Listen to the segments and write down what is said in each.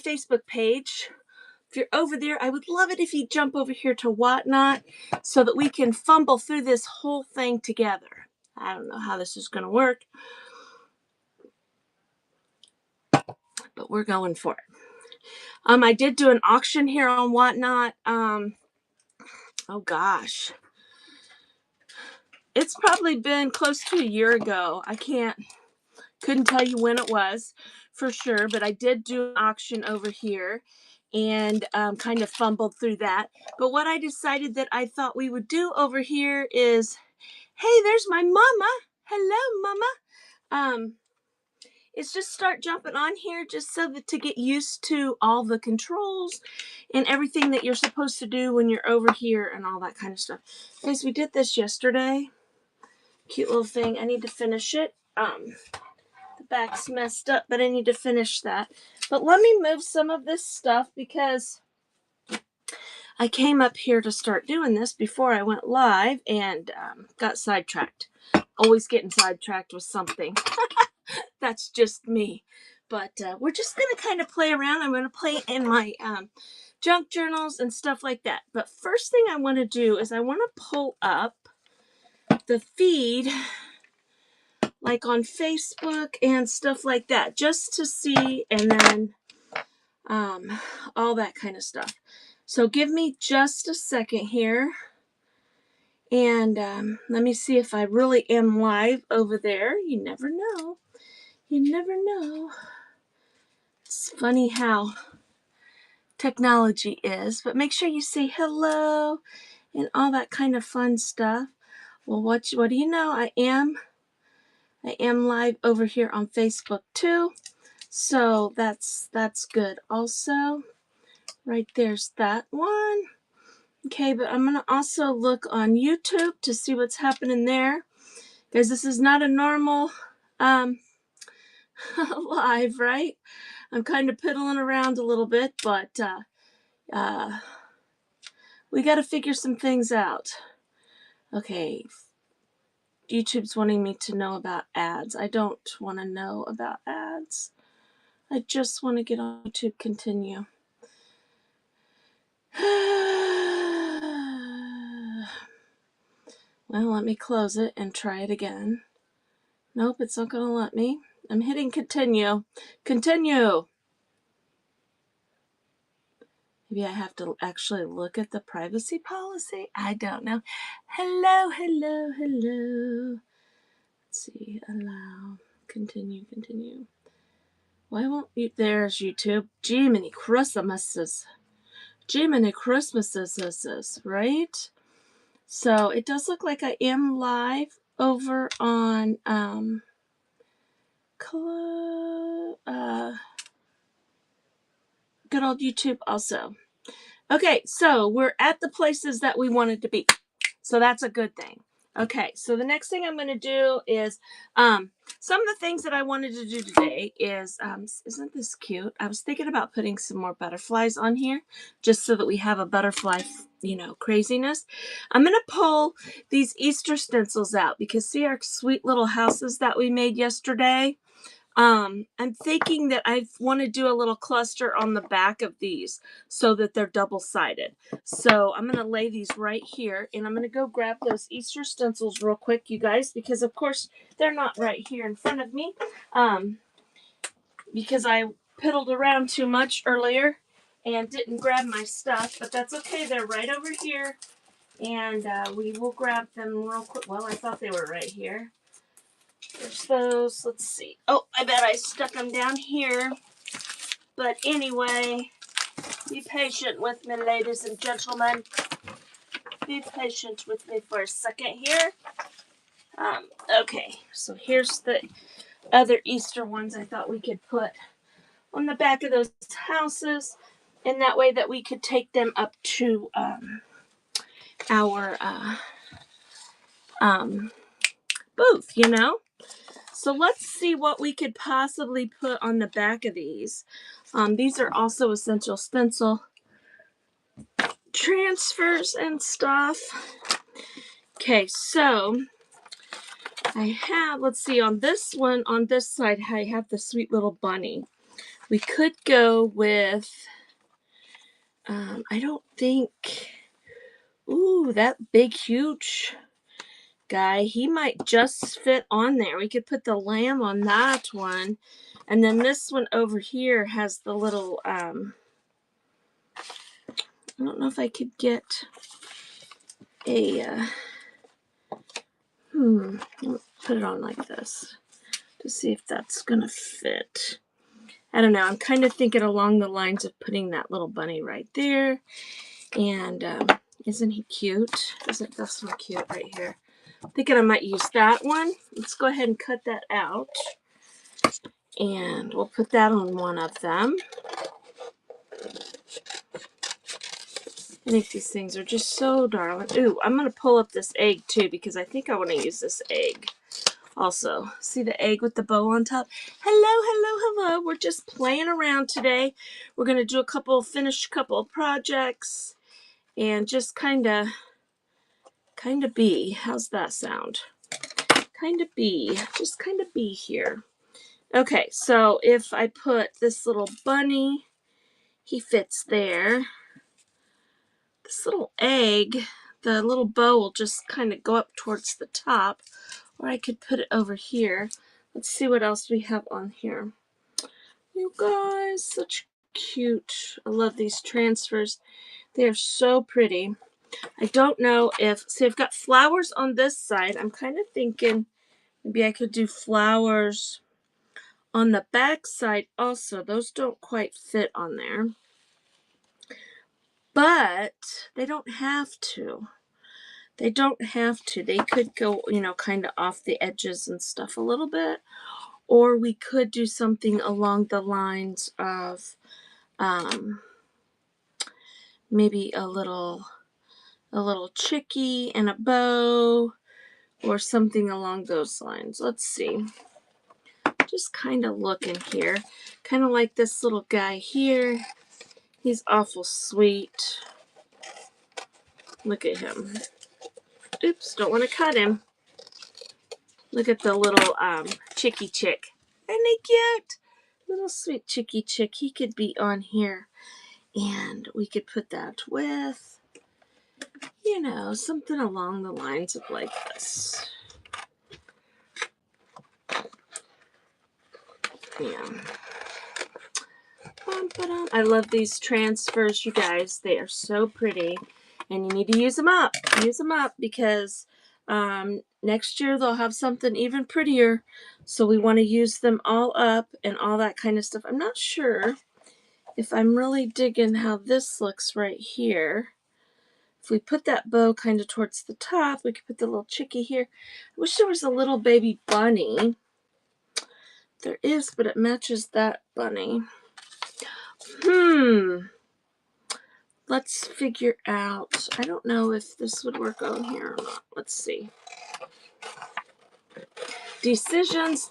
Facebook page. If you're over there, I would love it if you jump over here to Whatnot so that we can fumble through this whole thing together. I don't know how this is going to work, but we're going for it. I did do an auction here on Whatnot. Oh gosh. It's probably been close to a year ago. Couldn't tell you when it was for sure, but I did do an auction over here and kind of fumbled through that. But what I decided that I thought we would do over here is, hey, there's my mama. Hello, mama. Is just start jumping on here just so that to get used to all the controls and everything that you're supposed to do when you're over here and all that kind of stuff. Guys, we did this yesterday. Cute little thing. I need to finish it. The back's messed up, but I need to finish that. But let me move some of this stuff because I came up here to start doing this before I went live and got sidetracked. Always getting sidetracked with something. That's just me. But we're just going to kind of play around. I'm going to play in my junk journals and stuff like that. But first thing I want to do is I want to pull up the feed like on Facebook and stuff like that just to see, and then all that kind of stuff. So give me just a second here. And let me see if I really am live over there. You never know. You never know. It's funny how technology is, but make sure you say hello and all that kind of fun stuff. Well, what do you know? I am live over here on Facebook too. So that's good also. Right there's that one. Okay, but I'm going to also look on YouTube to see what's happening there. Guys, this is not a normal live, right? I'm kind of piddling around a little bit, but we got to figure some things out. Okay, YouTube's wanting me to know about ads. I don't want to know about ads. I just want to get on YouTube, continue. Well, let me close it and try it again. Nope, it's not going to let me. I'm hitting continue. Continue. Maybe I have to actually look at the privacy policy. I don't know. Hello, hello, hello. Let's see. Allow. Continue, continue. Why won't you? There's YouTube. Jiminy Christmases. Jiminy Christmases, right? So it does look like I am live over on good old YouTube also. Okay, so we're at the places that we wanted to be. So that's a good thing. Okay, so the next thing I'm going to do is some of the things that I wanted to do today is, isn't this cute? I was thinking about putting some more butterflies on here just so that we have a butterfly, craziness. I'm going to pull these Easter stencils out because see our sweet little houses that we made yesterday? I'm thinking that I want to do a little cluster on the back of these so that they're double-sided. So I'm going to lay these right here, and I'm going to go grab those Easter stencils real quick, you guys, because of course they're not right here in front of me, because I piddled around too much earlier and didn't grab my stuff, but that's okay. They're right over here, and we will grab them real quick. Well, I thought they were right here. There's those. Let's see. Oh, I bet I stuck them down here. But anyway, be patient with me, ladies and gentlemen. Be patient with me for a second here. Okay, so here's the other Easter ones I thought we could put on the back of those houses. And that way that we could take them up to our booth, So let's see what we could possibly put on the back of these. These are also essential stencil transfers and stuff. Okay, so I have, let's see, on this one, on this side, I have the sweet little bunny. We could go with, I don't think, ooh, that big, huge guy, he might just fit on there. We could put the lamb on that one. And then this one over here has the little, I don't know if I could get a, I'll put it on like this to see if that's gonna fit. I don't know. I'm kind of thinking along the lines of putting that little bunny right there. And isn't he cute? Isn't this one cute right here? I'm thinking I might use that one. Let's go ahead and cut that out. And we'll put that on one of them. I think these things are just so darling. Ooh, I'm going to pull up this egg too because I think I want to use this egg also. See the egg with the bow on top? Hello, hello, hello. We're just playing around today. We're going to do finish a couple of projects and just kind of be. How's that sound? Just kind of be here. Okay, so if I put this little bunny, he fits there. This little egg, the little bow will just kind of go up towards the top, or I could put it over here. Let's see what else we have on here. You guys, such cute. I love these transfers. They are so pretty. I don't know if, see, I've got flowers on this side. I'm kind of thinking maybe I could do flowers on the back side also. Those don't quite fit on there. But they don't have to. They don't have to. They could go, kind of off the edges and stuff a little bit. Or we could do something along the lines of maybe a little chickie and a bow or something along those lines. Let's see. Just kind of looking here. Kind of like this little guy here. He's awful sweet. Look at him. Oops, don't want to cut him. Look at the little chickie chick. Isn't he cute? Little sweet chickie chick. He could be on here. And we could put that with, something along the lines of like this. Yeah. I love these transfers, you guys. They are so pretty. And you need to use them up. Use them up because next year they'll have something even prettier. So we want to use them all up and all that kind of stuff. I'm not sure if I'm really digging how this looks right here. If we put that bow kind of towards the top, we could put the little chickie here. I wish there was a little baby bunny. There is, but it matches that bunny. Let's figure out. I don't know if this would work on here or not. Let's see. Decisions.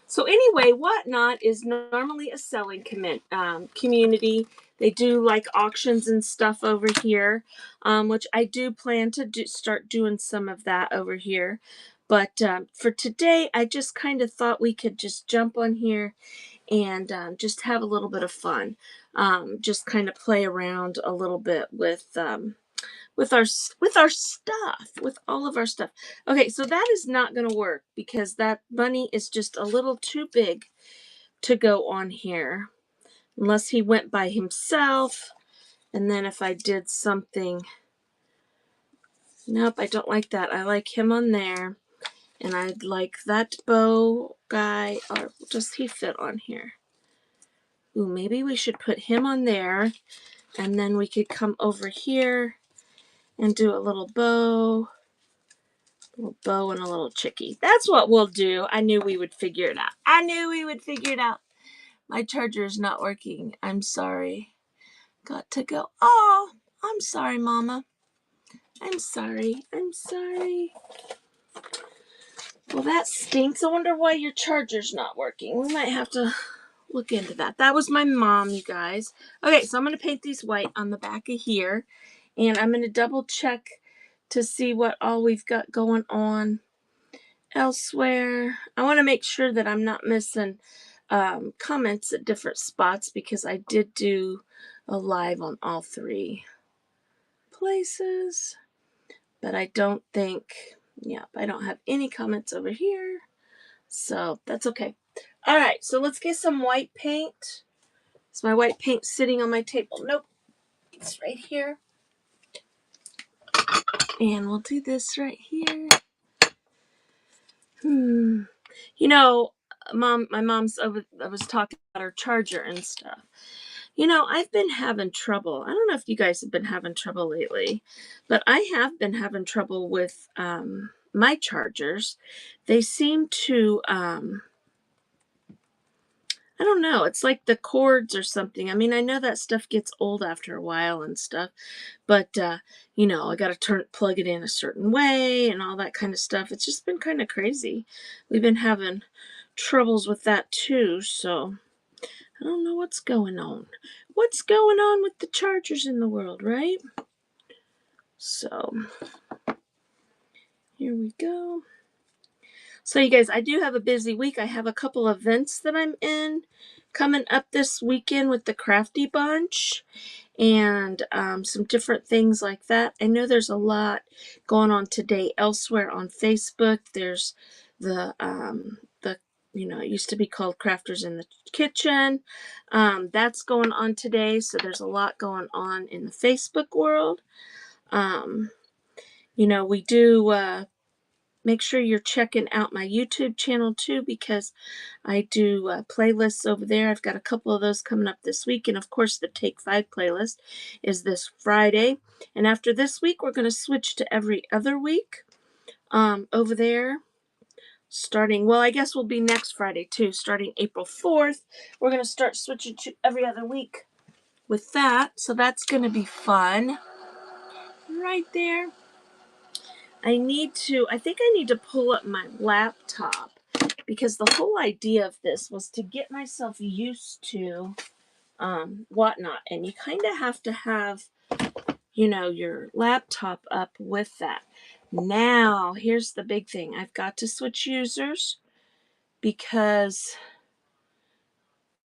So anyway, Whatnot is normally a selling community. They do like auctions and stuff over here, which I do plan to start doing some of that over here. But for today, I just kind of thought we could just jump on here and just have a little bit of fun. Just kind of play around a little bit with our stuff, with all of our stuff. Okay, so that is not going to work because that bunny is just a little too big to go on here unless he went by himself. And then if I did something, nope, I don't like that. I like him on there. And I'd like that bow guy, or does he fit on here? Ooh, maybe we should put him on there, and then we could come over here and do a little bow and a little chickie. That's what we'll do. I knew we would figure it out. My charger is not working. I'm sorry. Got to go. Oh, I'm sorry, Mama. I'm sorry. Well, that stinks. I wonder why your charger's not working. We might have to look into that. That was my mom, you guys. Okay, so I'm going to paint these white on the back of here. And I'm going to double check to see what all we've got going on elsewhere. I want to make sure that I'm not missing comments at different spots because I did do a live on all three places. But I don't think, yep, I don't have any comments over here. So that's okay. All right, so let's get some white paint. Is my white paint sitting on my table? Nope, it's right here. And we'll do this right here. You know, my mom's over, I was talking about her charger and stuff. You know, I've been having trouble. I don't know if you guys have been having trouble lately, but I have been having trouble with my chargers. They seem to, I don't know, it's like the cords or something. I mean, I know that stuff gets old after a while and stuff, but, you know, I got to plug it in a certain way and all that kind of stuff. It's just been kind of crazy. We've been having troubles with that too, so I don't know what's going on. What's going on with the chargers in the world, right? So, here we go. So, you guys, I do have a busy week. I have a couple events that I'm in coming up this weekend with the Crafty Bunch and some different things like that. I know there's a lot going on today elsewhere on Facebook. There's the you know, it used to be called Crafters in the Kitchen. That's going on today. So there's a lot going on in the Facebook world. You know, we do make sure you're checking out my YouTube channel too, because I do playlists over there. I've got a couple of those coming up this week. And of course, the Take 5 playlist is this Friday. And after this week, we're going to switch to every other week over there. Starting, well, I guess will be next Friday too, starting April 4th. We're going to start switching to every other week with that. So that's going to be fun. Right there. I think I need to pull up my laptop because the whole idea of this was to get myself used to Whatnot. And you kind of have to have, you know, your laptop up with that. Now, here's the big thing. I've got to switch users because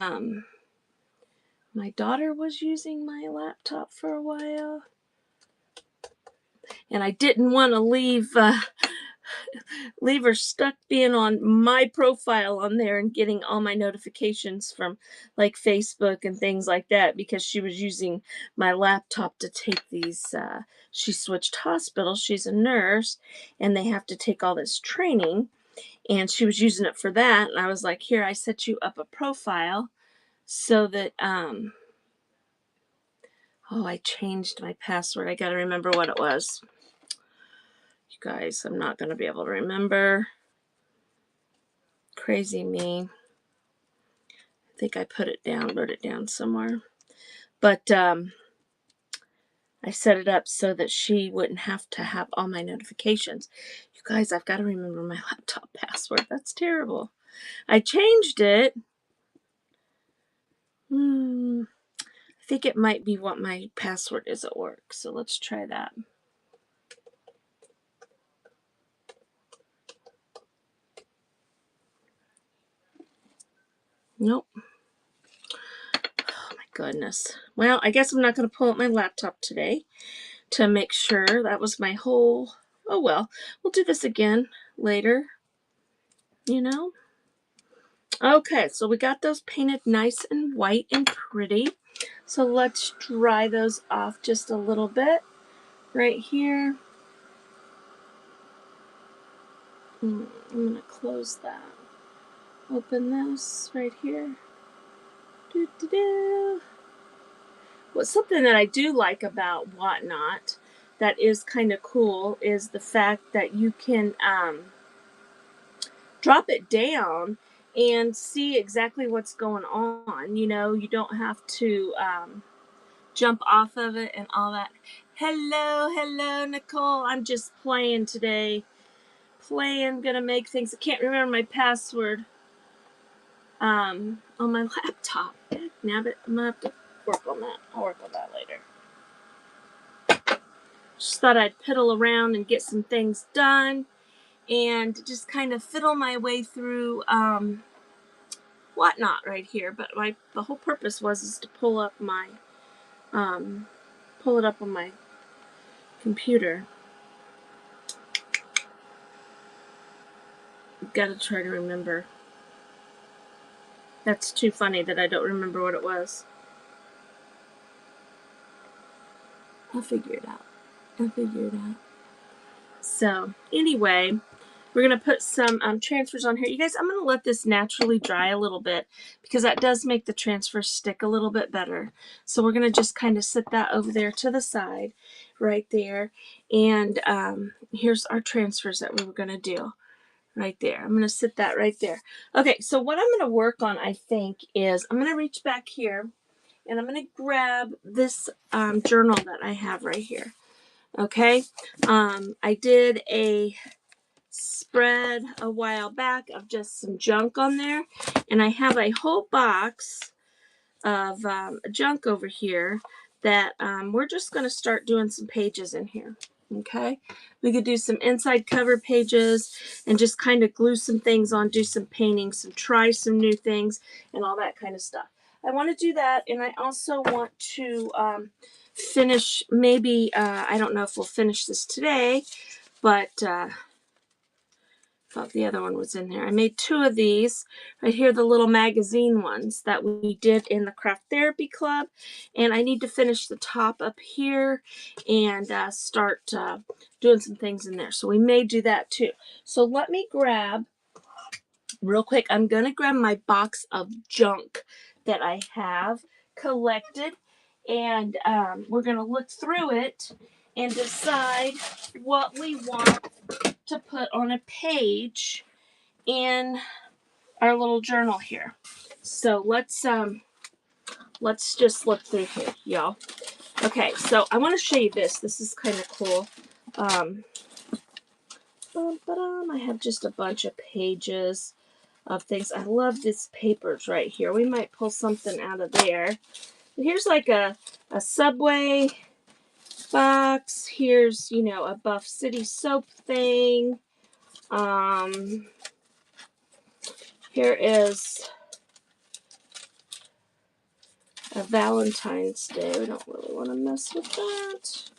my daughter was using my laptop for a while. And I didn't want to leave her stuck being on my profile on there and getting all my notifications from like Facebook and things like that because she was using my laptop to take these. She switched hospitals. She's a nurse and they have to take all this training. And she was using it for that. And I was like, here, I set you up a profile so that, oh, I changed my password. I got to remember what it was. You guys, I'm not going to be able to remember. Crazy me. I think I wrote it down somewhere. But I set it up so that she wouldn't have to have all my notifications. You guys, I've got to remember my laptop password. That's terrible. I changed it. I think it might be what my password is at work. So let's try that. Nope. Oh my goodness. Well, I guess I'm not going to pull up my laptop today to make sure. That was my whole, oh well, we'll do this again later, you know. Okay, so we got those painted nice and white and pretty. So let's dry those off just a little bit right here. I'm going to close that. Open this right here. Well, something that I do like about Whatnot that is kind of cool is the fact that you can drop it down and see exactly what's going on. You know, you don't have to jump off of it and all that. Hello, Nicole. I'm just playing today. Gonna make things. I can't remember my password on my laptop. Nabbit, I'm gonna have to work on that. I'll work on that later. Just thought I'd piddle around and get some things done. and just kind of fiddle my way through Whatnot right here. But the whole purpose is to pull up my pull it up on my computer. Gotta try to remember. That's too funny that I don't remember what it was. I'll figure it out. So anyway, we're going to put some transfers on here. You guys, I'm going to let this naturally dry a little bit because that does make the transfers stick a little bit better. So we're going to just kind of sit that over there to the side right there. And here's our transfers that we were going to do right there. I'm going to sit that right there. Okay, so what I'm going to work on, I think, is I'm going to reach back here and I'm going to grab this journal that I have right here. Okay, I did a spread a while back of just some junk on there, and I have a whole box of junk over here that we're just going to start doing some pages in here. Okay, we could do some inside cover pages and just kind of glue some things on, do some painting, try some new things, and all that kind of stuff. I want to do that, and I also want to finish, maybe, I don't know if we'll finish this today, but thought the other one was in there. I made 2 of these right here, the little magazine ones that we did in the Craft Therapy Club, and I need to finish the top up here and start doing some things in there. So we may do that too. So let me grab real quick. I'm gonna grab my box of junk that I have collected, and we're gonna look through it and decide what we want to put on a page in our little journal here. So let's just look through here, y'all. Okay, so I want to show you this. This is kind of cool. I have just a bunch of pages of things. I love these papers right here. We might pull something out of there. Here's like a Subway box. Here's, you know, a Buff City soap thing. Here is a Valentine's Day. We don't really want to mess with that.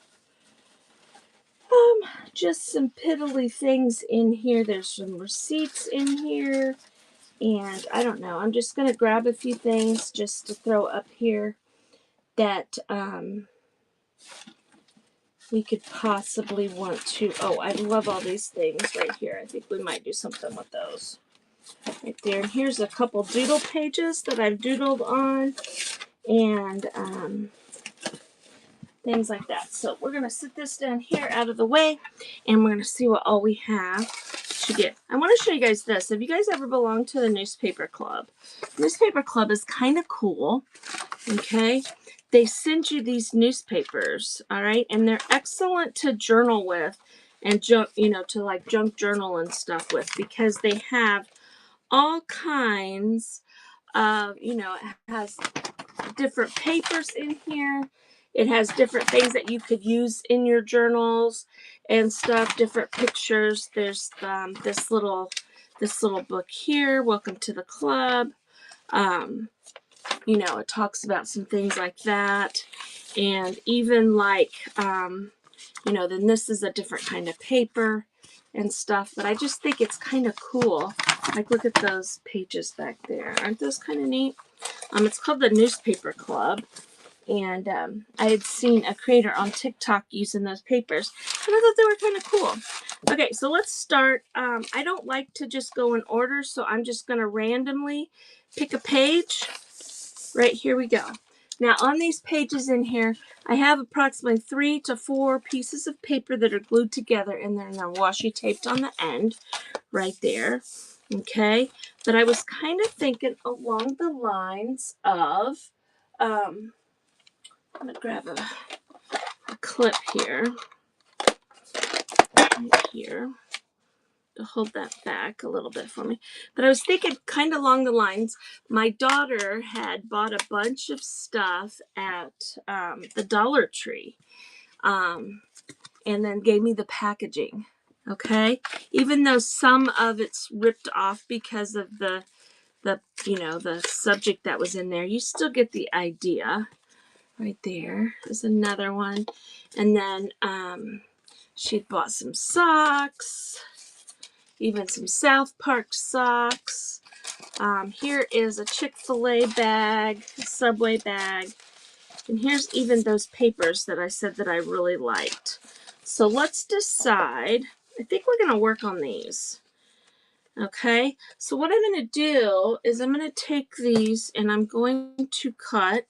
Just some piddly things in here. There's some receipts in here. And I don't know. I'm just going to grab a few things just to throw up here that we could possibly want to. Oh, I love all these things right here. I think we might do something with those. Right there. And here's a couple doodle pages that I've doodled on. And things like that. So we're going to sit this down here out of the way, and we're going to see what all we have to get. I want to show you guys this. Have you guys ever belonged to the newspaper club? Newspaper club is kind of cool. Okay. They send you these newspapers. All right. And they're excellent to journal with and junk, you know, to like junk journal and stuff with, because they have all kinds of, you know, it has different papers in here. It has different things that you could use in your journals and stuff, different pictures. There's this little book here, Welcome to the Club. You know, it talks about some things like that. And even like, you know, then this is a different kind of paper and stuff. But I just think it's kind of cool. Like, look at those pages back there. Aren't those kind of neat? It's called the Newspaper Club. And I had seen a creator on TikTok using those papers, and I thought they were kind of cool. Okay, so let's start. I don't like to just go in order, so I'm just going to randomly pick a page. Right, here we go. Now, on these pages in here, I have approximately 3 to 4 pieces of paper that are glued together, and they're washi taped on the end right there. Okay, but I was kind of thinking along the lines of, I'm going to grab a clip here, right here, to hold that back a little bit for me. But I was thinking kind of along the lines, my daughter had bought a bunch of stuff at the Dollar Tree, and then gave me the packaging. Okay, even though some of it's ripped off because of the the subject that was in there, you still get the idea. Right there is another one. And then she'd bought some socks, even some South Park socks. Here is a Chick-fil-A bag, a Subway bag. And here's even those papers that I said that I really liked. So let's decide. I think we're going to work on these. Okay, so what I'm going to do is I'm going to take these and I'm going to kind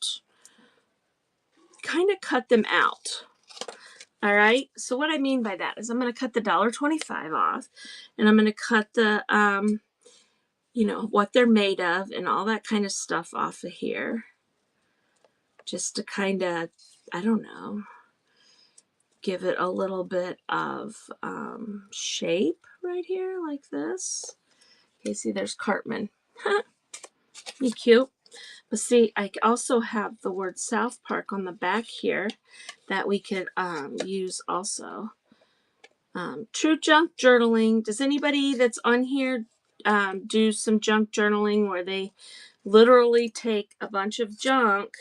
of cut them out. All right, so what I mean by that is I'm going to cut the $1.25 off, and I'm going to cut the, what they're made of and all that kind of stuff off of here. Just to kind of, I don't know, give it a little bit of shape right here like this. Okay, see, there's Cartman. Be cute. But see, I also have the word South Park on the back here that we could use also. True junk journaling. Does anybody that's on here do some junk journaling where they literally take a bunch of junk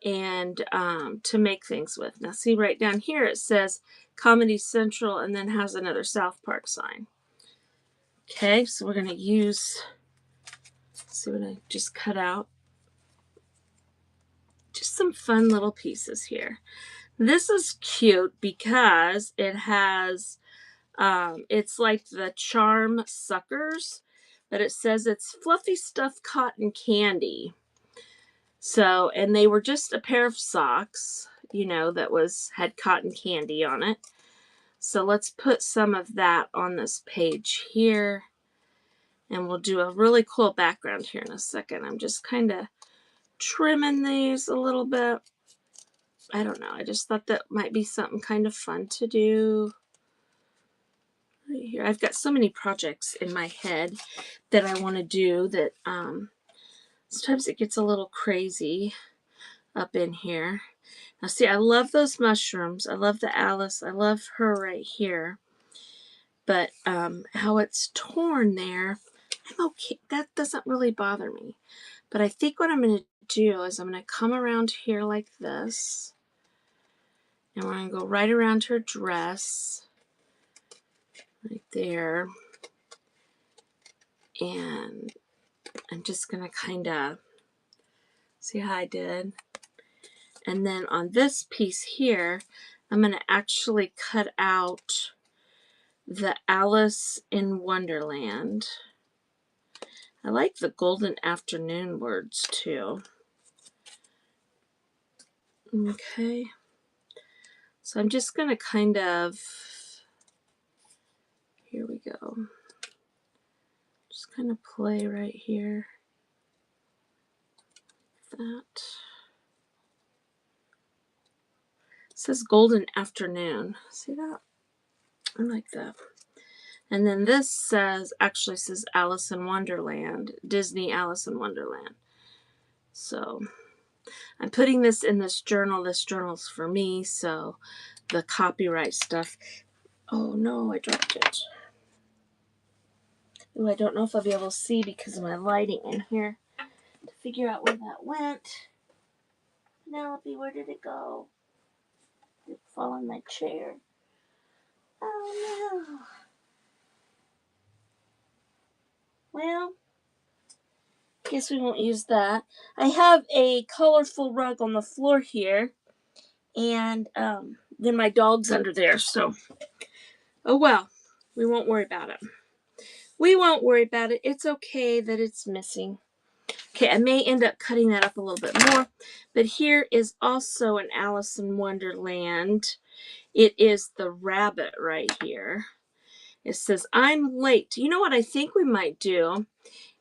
and to make things with? Now see right down here it says Comedy Central and then has another South Park sign. Okay, so we're going to use, see what I just cut out? Just some fun little pieces here. This is cute because it has, it's like the Charm Suckers, but it says it's fluffy stuffed cotton candy. So, and they were just a pair of socks, that had cotton candy on it. So let's put some of that on this page here. And we'll do a really cool background here in a second. I'm just kind of trimming these a little bit. I don't know. I just thought that might be something kind of fun to do. Right here. I've got so many projects in my head that I want to do that sometimes it gets a little crazy up in here. Now see, I love those mushrooms. I love the Alice. I love her right here. But how it's torn there, I'm okay. That doesn't really bother me. But I think what I'm going to do is I'm going to come around here like this. And we're going to go right around her dress. Right there. And I'm just going to kind of see how I did. And then on this piece here, I'm going to actually cut out the Alice in Wonderland. I like the golden afternoon words too. Okay. So I'm just going to kind of, here we go. Just kind of play right here. That. It says golden afternoon. See that? I like that. And then this actually says Alice in Wonderland, Disney Alice in Wonderland. So I'm putting this in this journal. This journal's for me, so the copyright stuff. Oh no, I dropped it. Ooh, I don't know if I'll be able to see because of my lighting in here to figure out where that went. Penelope, where did it go? It fell on my chair. Oh no. Well, guess we won't use that. I have a colorful rug on the floor here, and then my dog's under there, so oh well, we won't worry about it. We won't worry about it. It's okay that it's missing. Okay, I may end up cutting that up a little bit more, but here is also an Alice in Wonderland. It is the rabbit right here. It says, I'm late. You know what I think we might do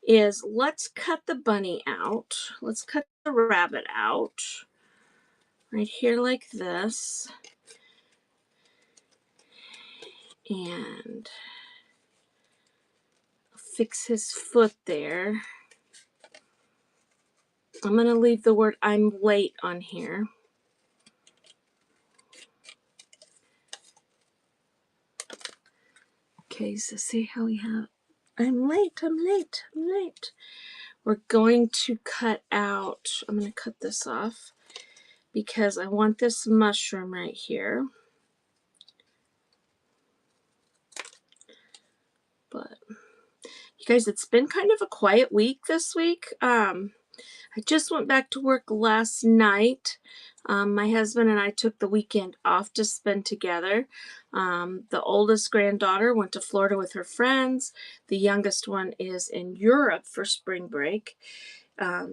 is let's cut the bunny out. Let's cut the rabbit out right here like this. And fix his foot there. I'm going to leave the word I'm late on here. Okay, so see how we have, I'm late. We're going to cut out, I'm going to cut this off because I want this mushroom right here. But you guys, it's been kind of a quiet week this week. I just went back to work last night. My husband and I took the weekend off to spend together. The oldest granddaughter went to Florida with her friends. The youngest one is in Europe for spring break.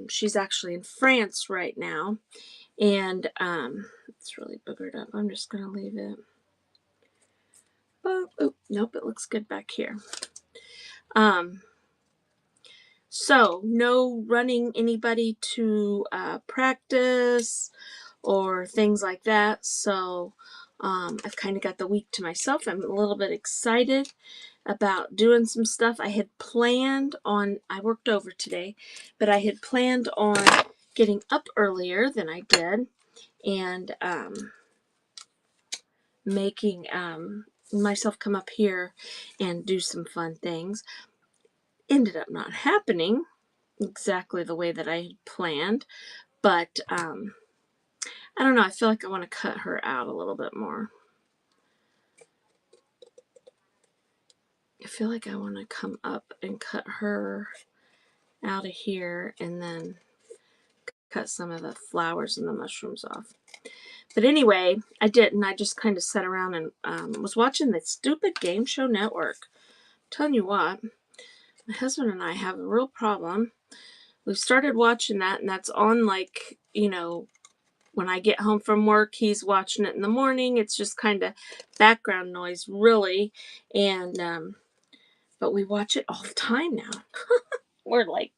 She's actually in France right now. And it's really boogered up. I'm just going to leave it. Oh, nope, it looks good back here. So no running anybody to practice or things like that. So I've kind of got the week to myself. I'm a little bit excited about doing some stuff. I had planned on, I worked over today, but I had planned on getting up earlier than I did and making myself come up here and do some fun things. Ended up not happening exactly the way that I had planned, but I don't know, I feel like I want to cut her out a little bit more. I feel like I want to come up and cut her out of here and then cut some of the flowers and the mushrooms off. But anyway, I didn't. I just kind of sat around and was watching the stupid Game Show Network. I'm telling you what, my husband and I have a real problem. We've started watching that, and that's on, like, you know, when I get home from work, he's watching it in the morning. It's just kind of background noise, really. And, but we watch it all the time now. We're like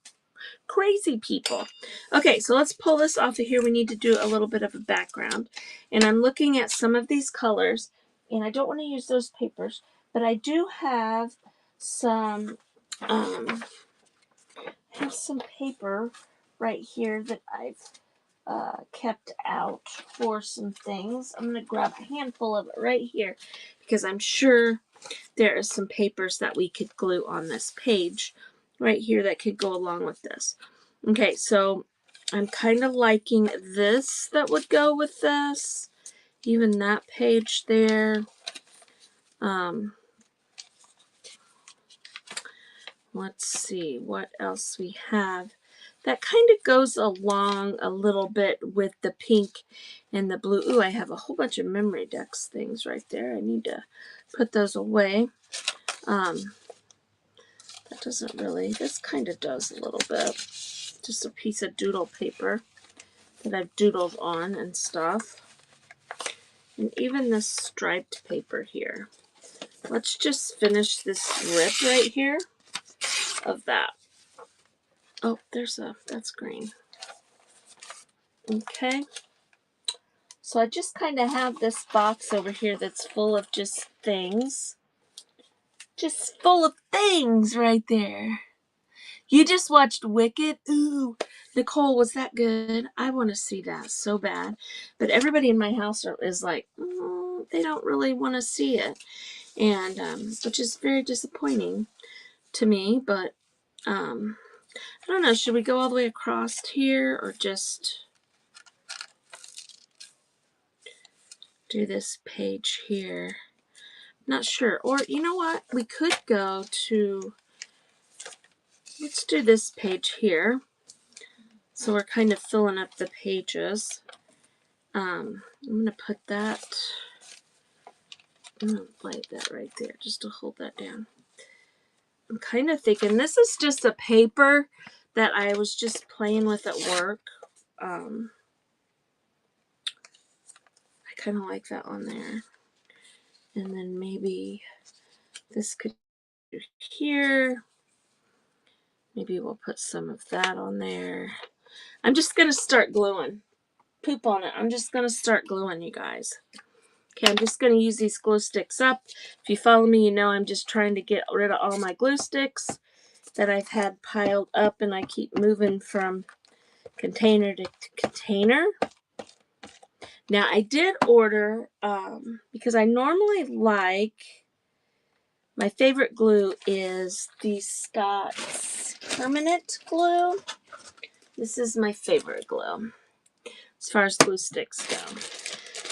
crazy people. Okay, so let's pull this off of here. We need to do a little bit of a background. And I'm looking at some of these colors, and I don't want to use those papers, but I do have some, paper right here that I've kept out for some things. I'm going to grab a handful of it right here because I'm sure there is some papers that we could glue on this page right here that could go along with this. Okay, so I'm kind of liking this that would go with this. Even that page there. Let's see what else we have. That kind of goes along a little bit with the pink and the blue. Ooh, I have a whole bunch of memory decks things right there. I need to put those away. That doesn't really, this kind of does a little bit. Just a piece of doodle paper that I've doodled on and stuff. And even this striped paper here. Let's just finish this rip right here of that. Oh, that's green. Okay. So I just kind of have this box over here that's full of just things. Just full of things right there. You just watched Wicked? Ooh, Nicole, was that good? I want to see that so bad. But everybody in my house is like, they don't really want to see it. And, which is very disappointing to me. But, I don't know. Should we go all the way across here or just do this page here? Not sure. Or, you know what? We could go to, let's do this page here. So we're kind of filling up the pages. I'm going to put that, I'm going to light that right there just to hold that down. I'm kind of thinking this is just a paper that I was just playing with at work. I kind of like that on there. And then maybe this could be here. Maybe we'll put some of that on there. I'm just going to start gluing. Poop on it. I'm just going to start gluing, you guys. Okay, I'm just going to use these glue sticks up. If you follow me, you know I'm just trying to get rid of all my glue sticks that I've had piled up, and I keep moving from container to container. Now, I did order, because I normally like My favorite glue is the Scott's Permanent Glue. This is my favorite glue as far as glue sticks go.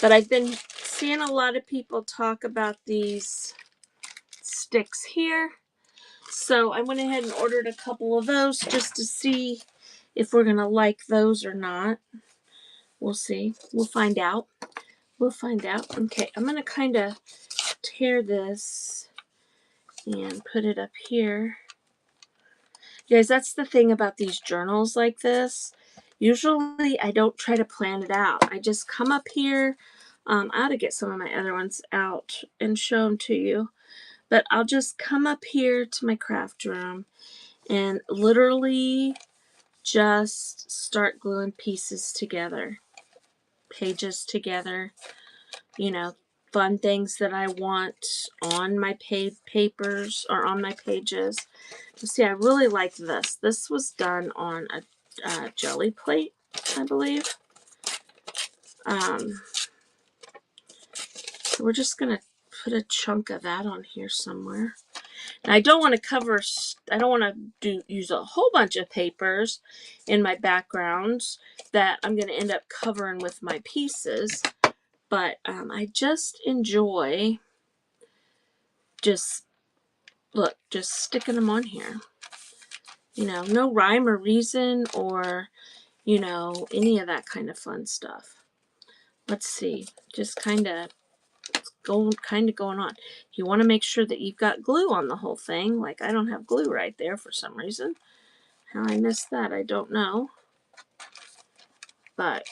But I've been seeing a lot of people talk about these sticks here. So I went ahead and ordered a couple of those just to see if we're going to like those or not. We'll see. We'll find out. We'll find out. Okay, I'm going to kind of tear this and put it up here. Guys, that's the thing about these journals like this. Usually I don't try to plan it out. I just come up here. I ought to get some of my other ones out and show them to you. But I'll just come up here to my craft room and literally just start gluing pieces together, pages together, you know, fun things that I want on my papers or on my pages. You see, I really like this. This was done on a jelly plate, I believe. So we're just going to put a chunk of that on here somewhere. And I don't want to cover, I don't want to use a whole bunch of papers in my backgrounds that I'm going to end up covering with my pieces. But I just enjoy just sticking them on here. You know, no rhyme or reason or, you know, any of that kind of fun stuff. Let's see, just kind of going on. You want to make sure that you've got glue on the whole thing. Like I don't have glue right there for some reason. How I missed that, I don't know. But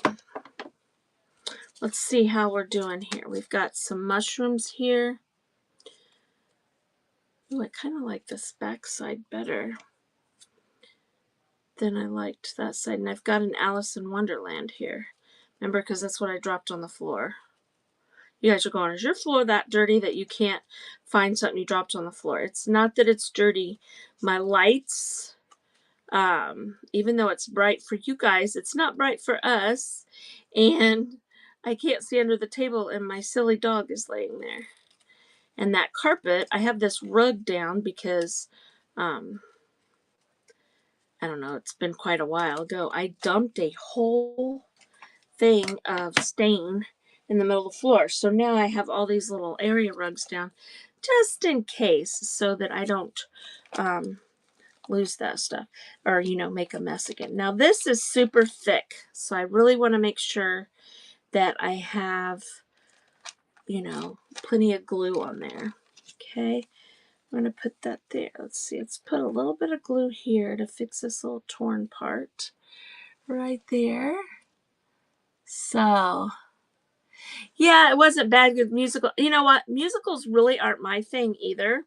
let's see how we're doing here. We've got some mushrooms here. Ooh, I kind of like this back side better than I liked that side. And I've got an Alice in Wonderland here. Remember, because that's what I dropped on the floor. You guys are going, is your floor that dirty that you can't find something you dropped on the floor? It's not that it's dirty. My lights, even though it's bright for you guys, it's not bright for us. And I can't see under the table and my silly dog is laying there. And that carpet, I have this rug down because, I don't know, it's been quite a while ago. I dumped a whole thing of stain in the middle of the floor. So now I have all these little area rugs down just in case so that I don't lose that stuff or, you know, make a mess again. Now this is super thick. So I really want to make sure that I have, you know, plenty of glue on there. Okay. I'm going to put that there. Let's see. Let's put a little bit of glue here to fix this little torn part right there. So, yeah, it wasn't bad with musical. You know what? Musicals really aren't my thing either.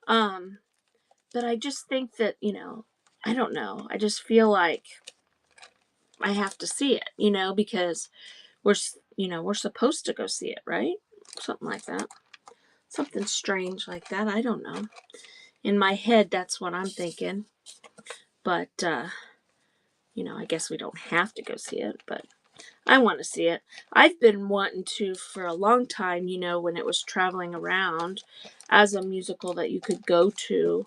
But I just think that, you know, I don't know. I just feel like I have to see it, you know, because we're supposed to go see it, right? Something like that. Something strange like that. I don't know. In my head, that's what I'm thinking. But, you know, I guess we don't have to go see it, but I want to see it. I've been wanting to for a long time, you know, when it was traveling around as a musical that you could go to,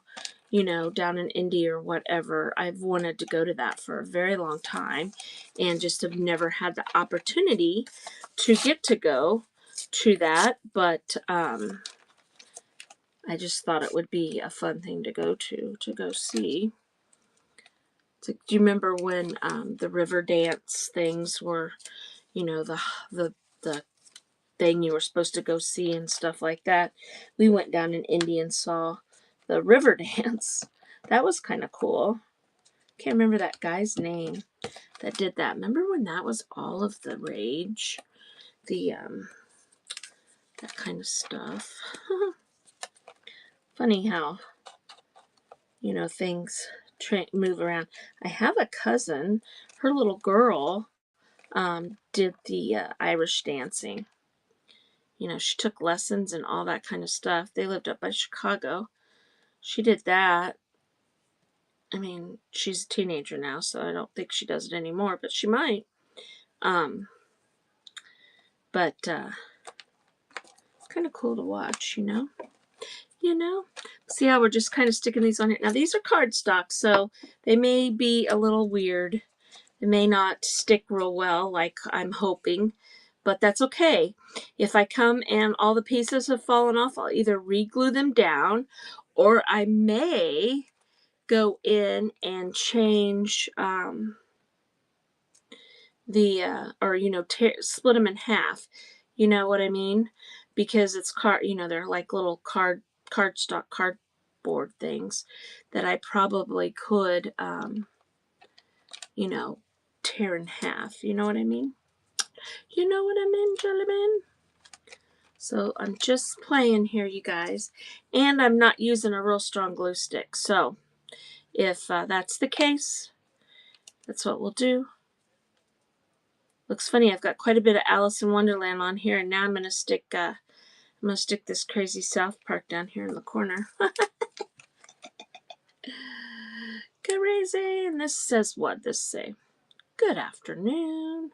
you know, down in India or whatever. I've wanted to go to that for a very long time and just have never had the opportunity to get to go to that. But I just thought it would be a fun thing to go see. Do you remember when the river dance things were, you know, the thing you were supposed to go see and stuff like that? We went down in India and saw the river dance. That was kind of cool. Can't remember that guy's name that did that. Remember when that was all of the rage? The that kind of stuff. Funny how, you know, things move around. I have a cousin, her little girl did the Irish dancing. You know, she took lessons and all that kind of stuff. They lived up by Chicago. She did that. I mean, she's a teenager now, so I don't think she does it anymore, but she might. But it's kind of cool to watch, you know. you know. See how we're just kind of sticking these on here. Now these are cardstock, so they may be a little weird. They may not stick real well like I'm hoping, but that's okay. If I come and all the pieces have fallen off, I'll either re-glue them down, or I may go in and change or split them in half. You know what I mean? Because it's they're like little cardstock cardboard things that I probably could tear in half. You know what I mean? You know what I mean, gentlemen? So I'm just playing here, you guys. And I'm not using a real strong glue stick. So if that's the case, that's what we'll do. Looks funny, I've got quite a bit of Alice in Wonderland on here, and now I'm gonna stick this crazy South Park down here in the corner. Crazy. And this says what? This say, good afternoon.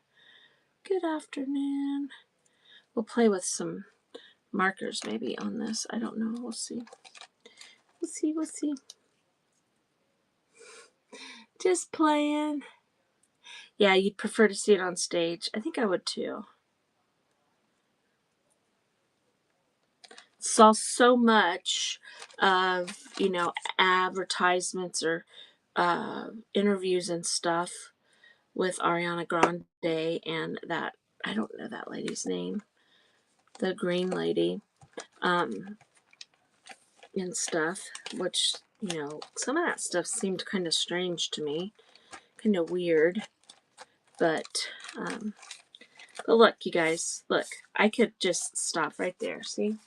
Good afternoon. We'll play with some markers maybe on this. I don't know. We'll see. We'll see. We'll see. Just playing. Yeah, you'd prefer to see it on stage. I think I would too. Saw so much of, advertisements or interviews and stuff with Ariana Grande and that, I don't know that lady's name, the green lady, and stuff, which, some of that stuff seemed kind of strange to me, kind of weird, but look, you guys, look, I could just stop right there, see?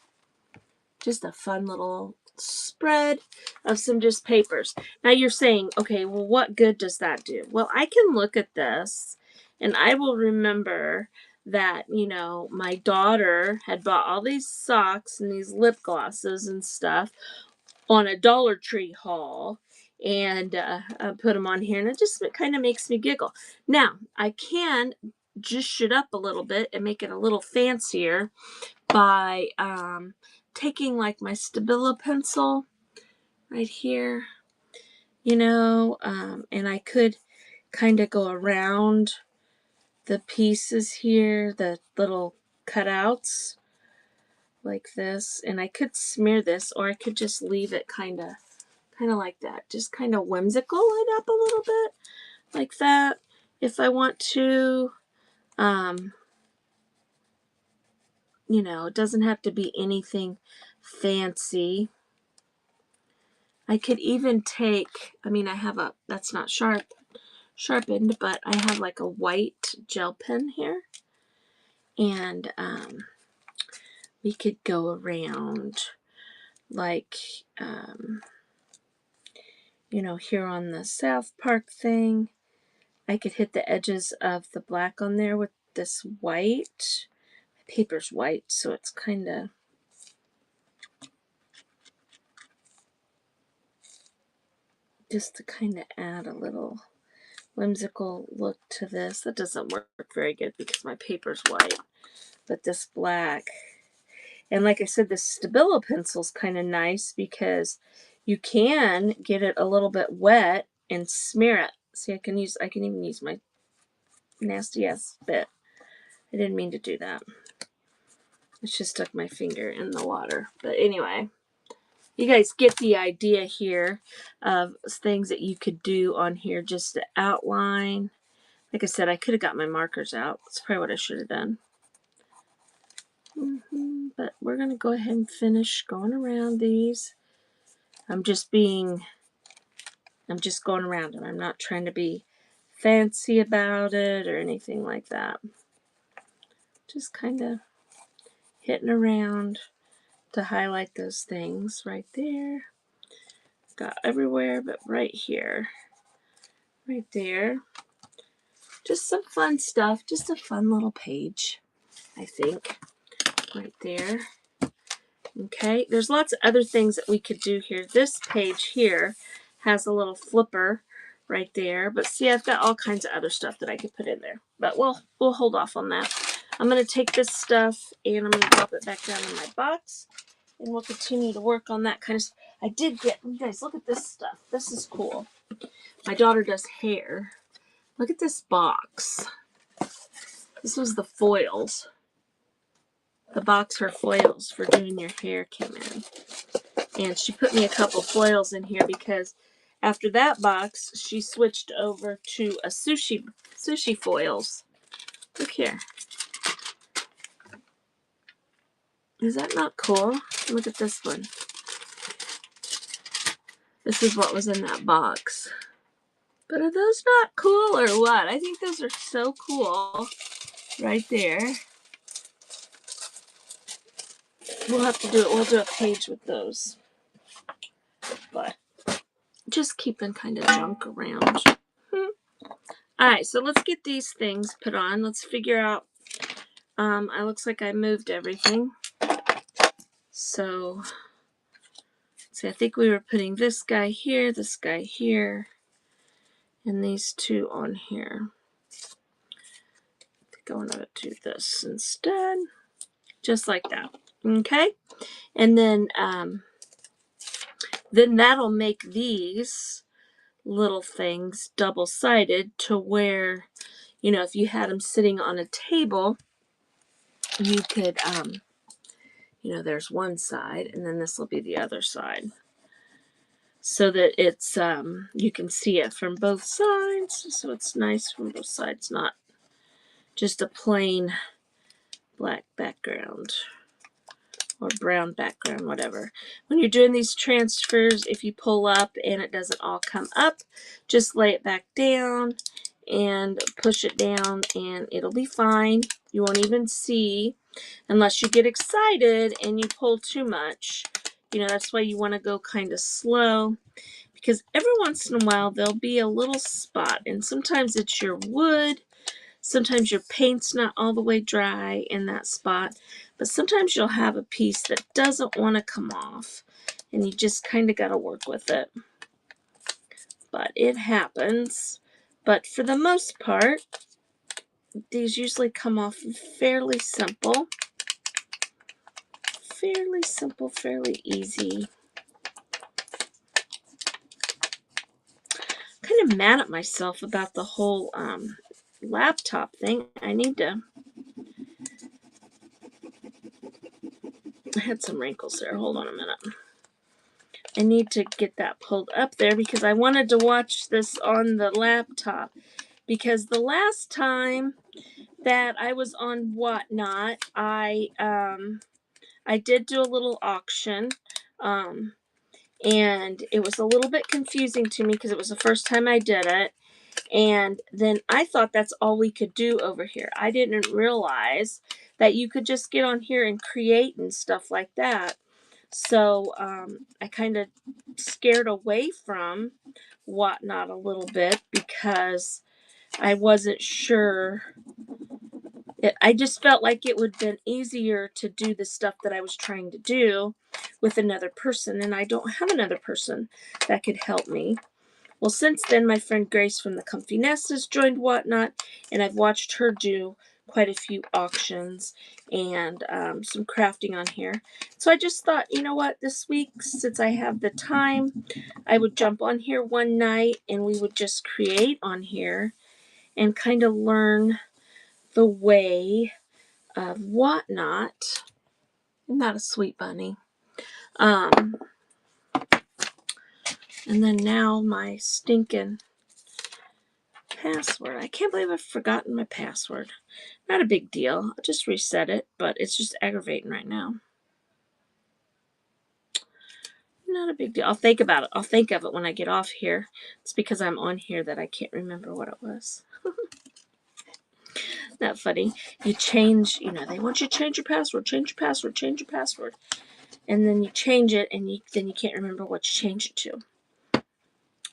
Just a fun little spread of some just papers. Now you're saying, okay, well, what good does that do? Well, I can look at this and I will remember that, my daughter had bought all these socks and these lip glosses and stuff on a Dollar Tree haul, and I put them on here, and it just kind of makes me giggle. Now, I can just it up a little bit and make it a little fancier by taking like my Stabilo pencil right here, and I could kind of go around the pieces here, the little cutouts like this, and I could smear this, or I could just leave it kind of like that, just kind of whimsical it up a little bit like that if I want to. It doesn't have to be anything fancy. I could even take, I have that's not sharpened, but I have like a white gel pen here, and we could go around like, here on the South Park thing, I could hit the edges of the black on there with this white. My paper's white, so it's kind of, just to kind of add a little whimsical look to this. That doesn't work very good because my paper's white, but this black, and like I said, this Stabilo pencil's kind of nice because you can get it a little bit wet and smear it. See, I can even use my nasty ass bit. I didn't mean to do that. I just stuck my finger in the water. But anyway, you guys get the idea here of things that you could do on here just to outline. Like I said, I could have got my markers out. That's probably what I should have done. But we're going to go ahead and finish going around these. I'm just going around them. I'm not trying to be fancy about it or anything like that. Just kind of hitting around to highlight those things right there. Got everywhere, but right here. Right there. Just some fun stuff. Just a fun little page, I think. Right there. Okay, there's lots of other things that we could do here. This page here has a little flipper right there, but see, I've got all kinds of other stuff that I could put in there, but we'll hold off on that. I'm going to take this stuff and I'm going to drop it back down in my box, and we'll continue to work on that kind of stuff. I did get, you guys, look at this stuff. This is cool. My daughter does hair. Look at this box. This was the foils. The box her foils for doing your hair came in. And she put me a couple foils in here because after that box, she switched over to a sushi foils. Look here. Is that not cool? Look at this one. This is what was in that box. But are those not cool or what? I think those are so cool. Right there. We'll have to do it. We'll do a page with those. But just keeping kind of junk around. Alright, so let's get these things put on. Let's figure out. It looks like I moved everything. So, see, I think we were putting this guy here, and these two on here. I think I want to do this instead. Just like that. Okay? And then that'll make these little things double-sided to where, you know, if you had them sitting on a table, you could, you know, there's one side, and then this will be the other side. So that it's, you can see it from both sides. So it's nice from both sides, not just a plain black background or brown background, whatever. When you're doing these transfers, if you pull up and it doesn't all come up, just lay it back down and push it down and it'll be fine. You won't even see unless you get excited and you pull too much. You know, that's why you want to go kind of slow, because every once in a while there'll be a little spot, and sometimes it's your wood. Sometimes your paint's not all the way dry in that spot, but sometimes you'll have a piece that doesn't want to come off, and you just kind of got to work with it. But it happens. But for the most part, these usually come off fairly simple. Fairly simple, fairly easy. Kind of mad at myself about the whole laptop thing. I had some wrinkles there. Hold on a minute. I need to get that pulled up there because I wanted to watch this on the laptop. Because the last time that I was on Whatnot, I did do a little auction. And it was a little bit confusing to me because it was the first time I did it. And then I thought that's all we could do over here. I didn't realize that you could just get on here and create and stuff like that. So I kind of scared away from Whatnot a little bit because I wasn't sure. I just felt like it would have been easier to do the stuff that I was trying to do with another person, and I don't have another person that could help me. Well, since then, my friend Grace from the Comfy Nest has joined Whatnot, and I've watched her do quite a few auctions and some crafting on here. So I just thought, you know what, this week, since I have the time, I would jump on here one night and we would just create on here and kind of learn the way of Whatnot. Isn't that a sweet bunny? And then now my stinking password. I can't believe I've forgotten my password. Not a big deal. I'll just reset it, but it's just aggravating right now. Not a big deal. I'll think about it. I'll think of it when I get off here. It's because I'm on here that I can't remember what it was. Not funny. You change, you know, they want you to change your password, change your password, change your password. And then you change it, and then you can't remember what you changed it to.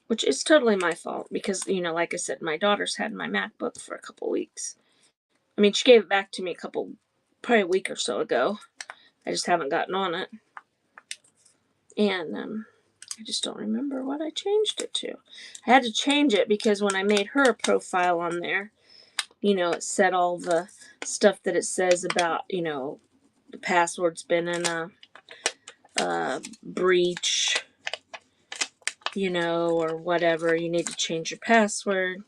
Which is totally my fault because, you know, like I said, my daughter's had my MacBook for a couple weeks. I mean, she gave it back to me probably a week or so ago. I just haven't gotten on it. And I just don't remember what I changed it to. I had to change it because when I made her a profile on there, you know, it said all the stuff that it says about, you know, the password's been in a breach, you know, or whatever. You need to change your password.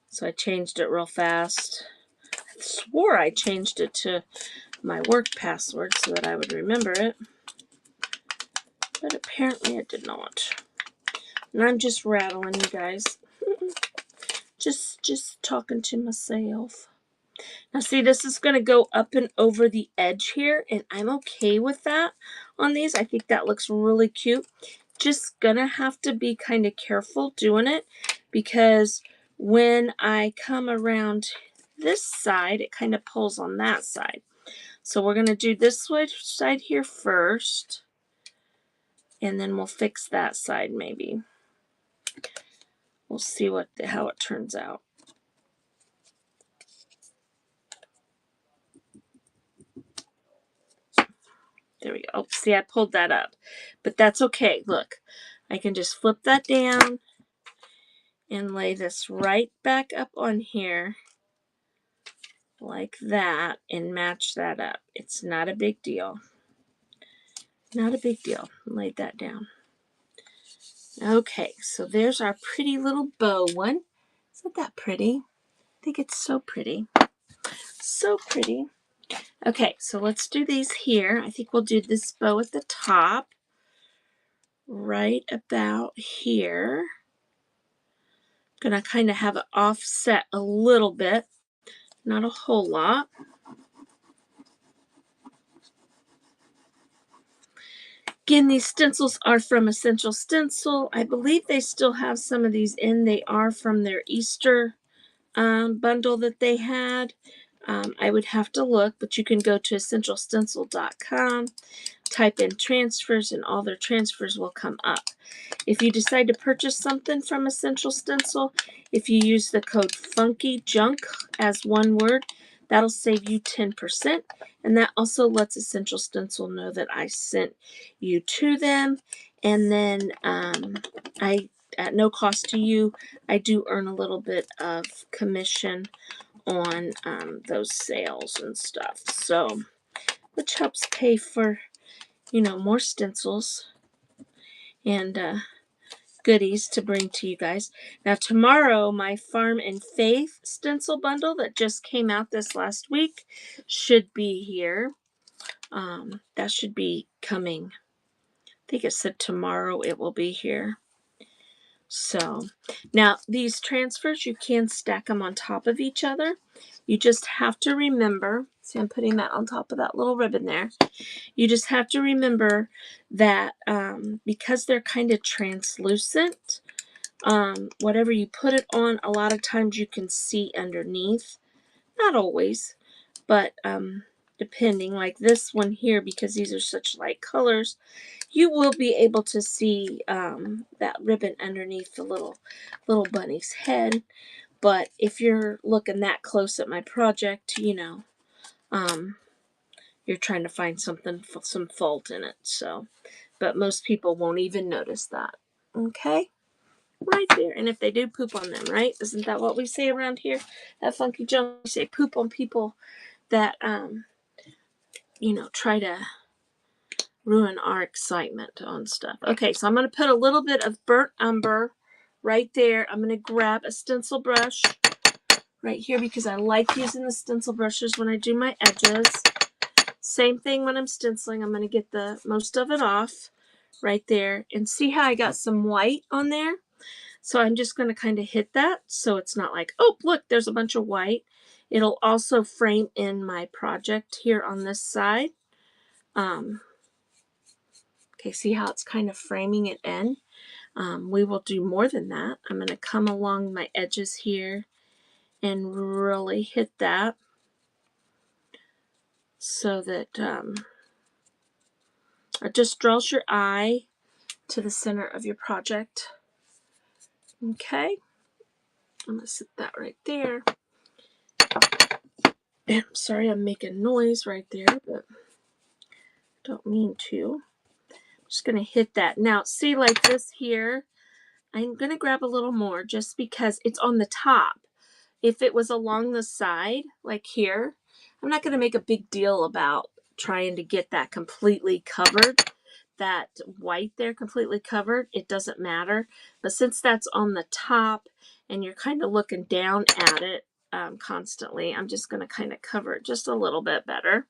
So I changed it real fast. I swore I changed it to my work password so that I would remember it. But apparently it did not. And I'm just rattling, you guys. just talking to myself. Now see, this is going to go up and over the edge here, and I'm okay with that on these. I think that looks really cute. Just going to have to be kind of careful doing it, because when I come around this side, it kind of pulls on that side. So we're going to do this side here first, and then we'll fix that side maybe. We'll see how it turns out. There we go. Oh, see, I pulled that up. But that's okay. Look, I can just flip that down and lay this right back up on here like that and match that up. It's not a big deal. Not a big deal. Laid that down. Okay, so there's our pretty little bow one. Isn't that pretty? I think it's so pretty. So pretty. Okay, so let's do these here. I think we'll do this bow at the top. Right about here. Gonna kind of have it offset a little bit, not a whole lot. Again, these stencils are from Essential Stencil. I believe they still have some of these in. They are from their Easter bundle that they had. I would have to look, but you can go to essentialstencil.com, type in transfers, and all their transfers will come up. If you decide to purchase something from Essential Stencil, if you use the code FUNKYJUNK as one word, that'll save you 10%. And that also lets Essential Stencil know that I sent you to them. And then at no cost to you, I do earn a little bit of commission on those sales and stuff. So, which helps pay for, you know, more stencils and goodies to bring to you guys. Now tomorrow, my Farm and Faith stencil bundle that just came out this last week should be here. That should be coming. I think it said tomorrow it will be here. So now these transfers, you can stack them on top of each other. You just have to remember, see I'm putting that on top of that little ribbon there. You just have to remember that because they're kind of translucent, whatever you put it on, a lot of times you can see underneath. Not always, but depending, like this one here, because these are such light colors, you will be able to see that ribbon underneath the little bunny's head. But if you're looking that close at my project, you know, you're trying to find some fault in it. So, but most people won't even notice that. Okay, right there. And if they do, poop on them, right? Isn't that what we say around here at Funky Junk? We say poop on people that you know, try to ruin our excitement on stuff. Okay, so I'm going to put a little bit of burnt umber right there. I'm going to grab a stencil brush right here because I like using the stencil brushes when I do my edges. Same thing when I'm stenciling. I'm going to get the most of it off right there. And see how I got some white on there? So I'm just going to kind of hit that so it's not like, oh, look, there's a bunch of white. It'll also frame in my project here on this side. Okay, see how it's kind of framing it in? We will do more than that. I'm going to come along my edges here and really hit that so that it just draws your eye to the center of your project. Okay, I'm going to set that right there. I'm sorry I'm making noise right there, but don't mean to. I'm just going to hit that. Now, see, like this here, I'm going to grab a little more just because it's on the top. If it was along the side, like here, I'm not going to make a big deal about trying to get that completely covered, that white there completely covered, it doesn't matter. But since that's on the top and you're kind of looking down at it constantly, I'm just going to kind of cover it just a little bit better.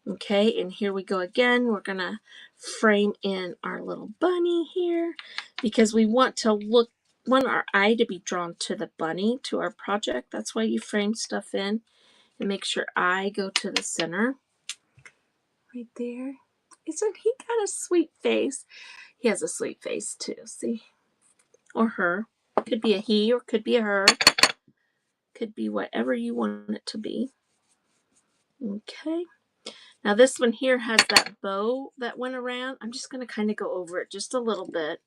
Okay, and here we go again. We're going to frame in our little bunny here because we want our eye to be drawn to the bunny, to our project. That's why you frame stuff in and make your eye go to the center. Right there. Isn't he got a sweet face? He has a sweet face too, see? Or her. Could be a he or could be a her. Could be whatever you want it to be. Okay. Now this one here has that bow that went around. I'm just going to kind of go over it just a little bit,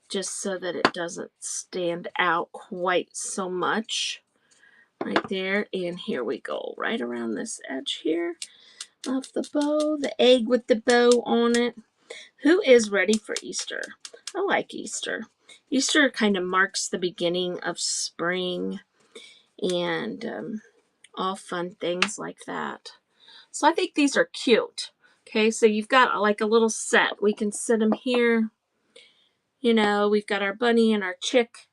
just so that it doesn't stand out quite so much. Right there. And here we go. Right around this edge here of the bow. The egg with the bow on it. Who is ready for Easter? I like Easter. Easter kind of marks the beginning of spring and all fun things like that. So I think these are cute. Okay, so you've got like a little set. We can sit them here. You know, we've got our bunny and our chick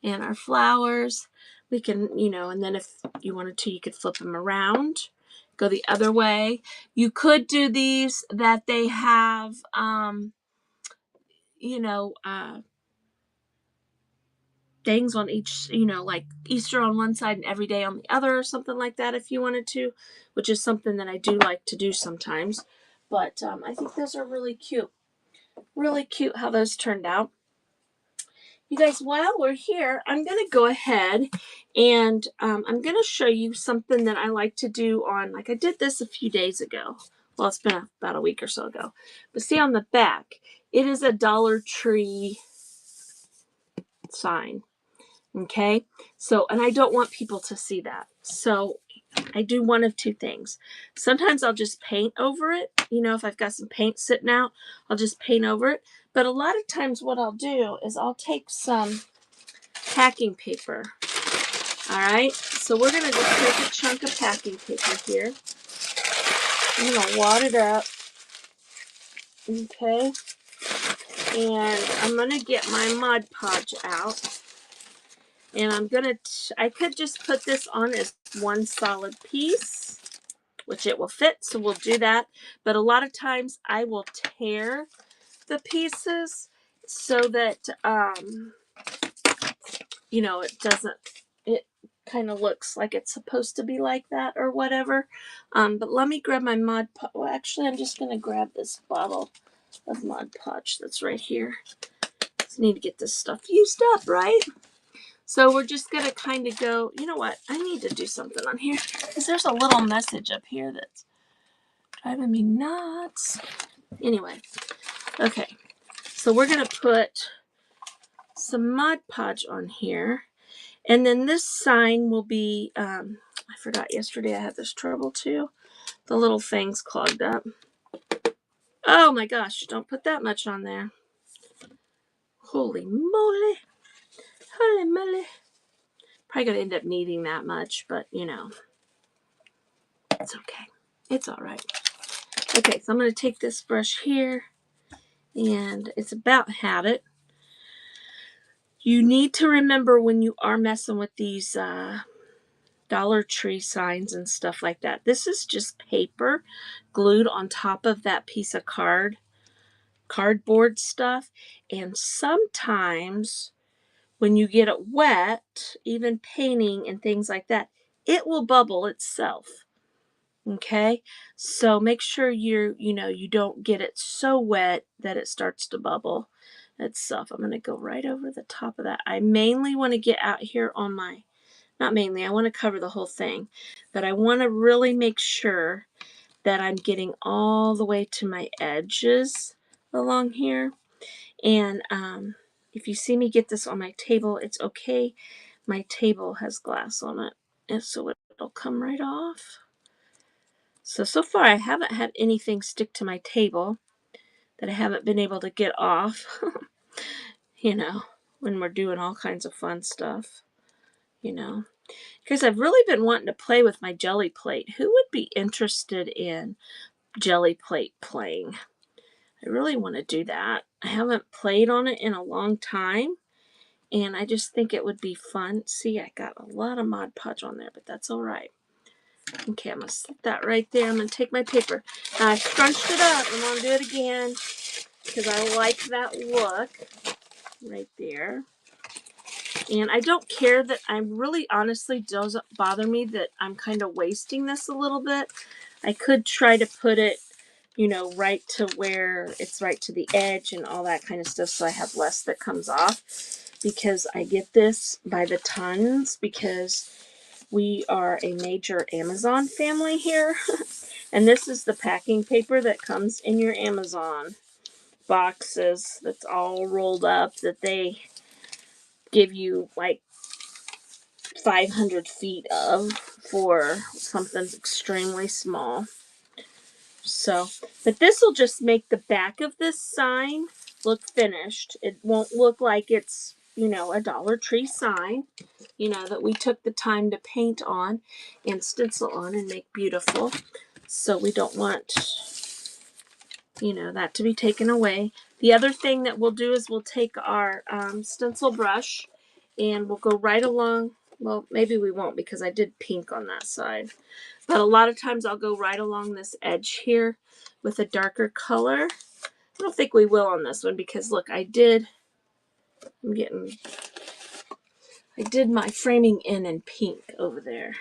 and our flowers. We can, you know, and then if you wanted to, you could flip them around, go the other way. You could do these that they have, you know, things on each, you know, like Easter on one side and every day on the other or something like that if you wanted to, which is something that I do like to do sometimes. But I think those are really cute. Really cute how those turned out. You guys, while we're here, I'm going to go ahead and I'm going to show you something that I like to do on, like I did this a few days ago. Well, it's been about a week or so ago. But see on the back, it is a Dollar Tree sign. Okay, so, and I don't want people to see that. So I do one of two things. Sometimes I'll just paint over it. You know, if I've got some paint sitting out, I'll just paint over it. But a lot of times what I'll do is I'll take some packing paper. All right, so we're going to just take a chunk of packing paper here. I'm going to wad it up. Okay, and I'm going to get my Mod Podge out. And I'm going to, I could just put this on as one solid piece, which it will fit, so we'll do that. But a lot of times I will tear the pieces so that, you know, it kind of looks like it's supposed to be like that or whatever. But let me grab my Mod Podge. Well, actually, I'm just going to grab this bottle of Mod Podge that's right here. Just need to get this stuff used up, right? So we're just going to kind of go, you know what? I need to do something on here because there's a little message up here that's driving me nuts. Anyway, okay. So we're going to put some Mod Podge on here. And then this sign will be, I forgot yesterday I had this trouble too. The little thing's clogged up. Oh my gosh, don't put that much on there. Holy moly. Holy moly. Probably going to end up needing that much, but you know, it's okay. It's all right. Okay, so I'm going to take this brush here, and it's about had it. You need to remember when you are messing with these Dollar Tree signs and stuff like that. This is just paper glued on top of that piece of cardboard stuff. And sometimes when you get it wet, even painting and things like that, it will bubble itself. Okay, so make sure you don't get it so wet that it starts to bubble itself. I'm going to go right over the top of that. I mainly want to get out here on my, not mainly, I want to cover the whole thing, but I want to really make sure that I'm getting all the way to my edges along here. And if you see me get this on my table, it's okay. My table has glass on it, and so it'll come right off. So far I haven't had anything stick to my table that I haven't been able to get off, you know, when we're doing all kinds of fun stuff, you know. Because I've really been wanting to play with my jelly plate. Who would be interested in jelly plate playing? I really want to do that. I haven't played on it in a long time, and I just think it would be fun. See, I got a lot of Mod Podge on there, but that's all right. Okay, I'm going to slip that right there. I'm going to take my paper. Now, I scrunched it up. I'm going to do it again because I like that look right there. And I don't care that really honestly doesn't bother me that I'm kind of wasting this a little bit. I could try to put it, you know, right to where it's right to the edge and all that kind of stuff so I have less that comes off, because I get this by the tons because we are a major Amazon family here. And this is the packing paper that comes in your Amazon boxes that's all rolled up that they give you like 500 feet of for something extremely small. So, but this will just make the back of this sign look finished. It won't look like it's, you know, a Dollar Tree sign, you know, that we took the time to paint on and stencil on and make beautiful. So we don't want, you know, that to be taken away. The other thing that we'll do is we'll take our stencil brush and we'll go right along. Well, maybe we won't because I did pink on that side. But a lot of times I'll go right along this edge here with a darker color. I don't think we will on this one because look, I did my framing in pink over there.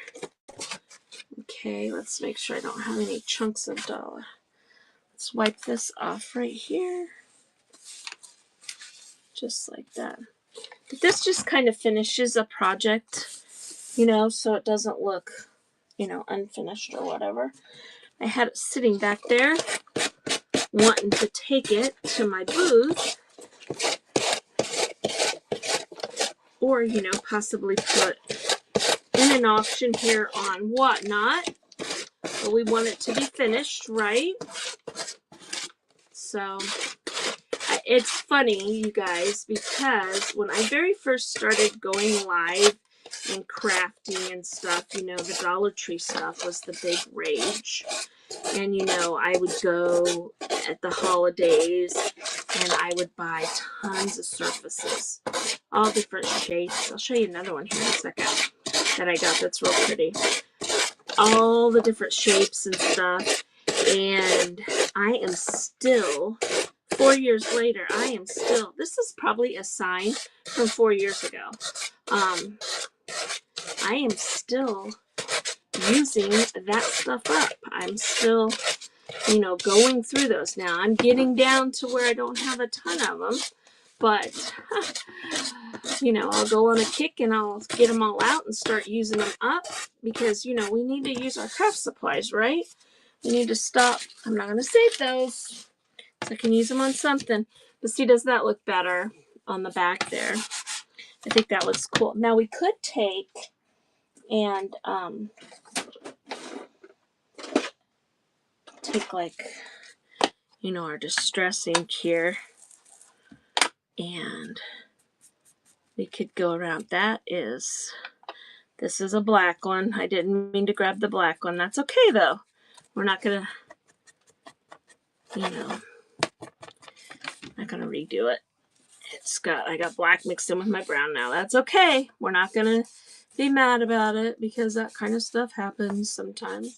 Okay, let's make sure I don't have any chunks of dollar. Let's wipe this off right here. Just like that. But this just kind of finishes a project, you know, so it doesn't look, you know, unfinished or whatever. I had it sitting back there wanting to take it to my booth or, you know, possibly put in an auction here on Whatnot. But we want it to be finished, right? So it's funny, you guys, because when I very first started going live and crafting and stuff, you know, the Dollar Tree stuff was the big rage. And, you know, I would go at the holidays and I would buy tons of surfaces, all different shapes. I'll show you another one here in a second that I got that's real pretty. All the different shapes and stuff. And I am still, 4 years later, this is probably a sign from 4 years ago. I am still using that stuff up. I'm still, you know, going through those now. I'm getting down to where I don't have a ton of them, but, you know, I'll go on a kick and I'll get them all out and start using them up because, you know, we need to use our craft supplies, right? We need to stop. I'm not going to save those so I can use them on something. But see, does that look better on the back there? I think that looks cool. Now we could take and take like, you know, our distress ink here and we could go around. This is a black one. I didn't mean to grab the black one. That's okay though. We're not gonna, you know, not gonna redo it. I got black mixed in with my brown now. That's okay. We're not gonna be mad about it because that kind of stuff happens sometimes.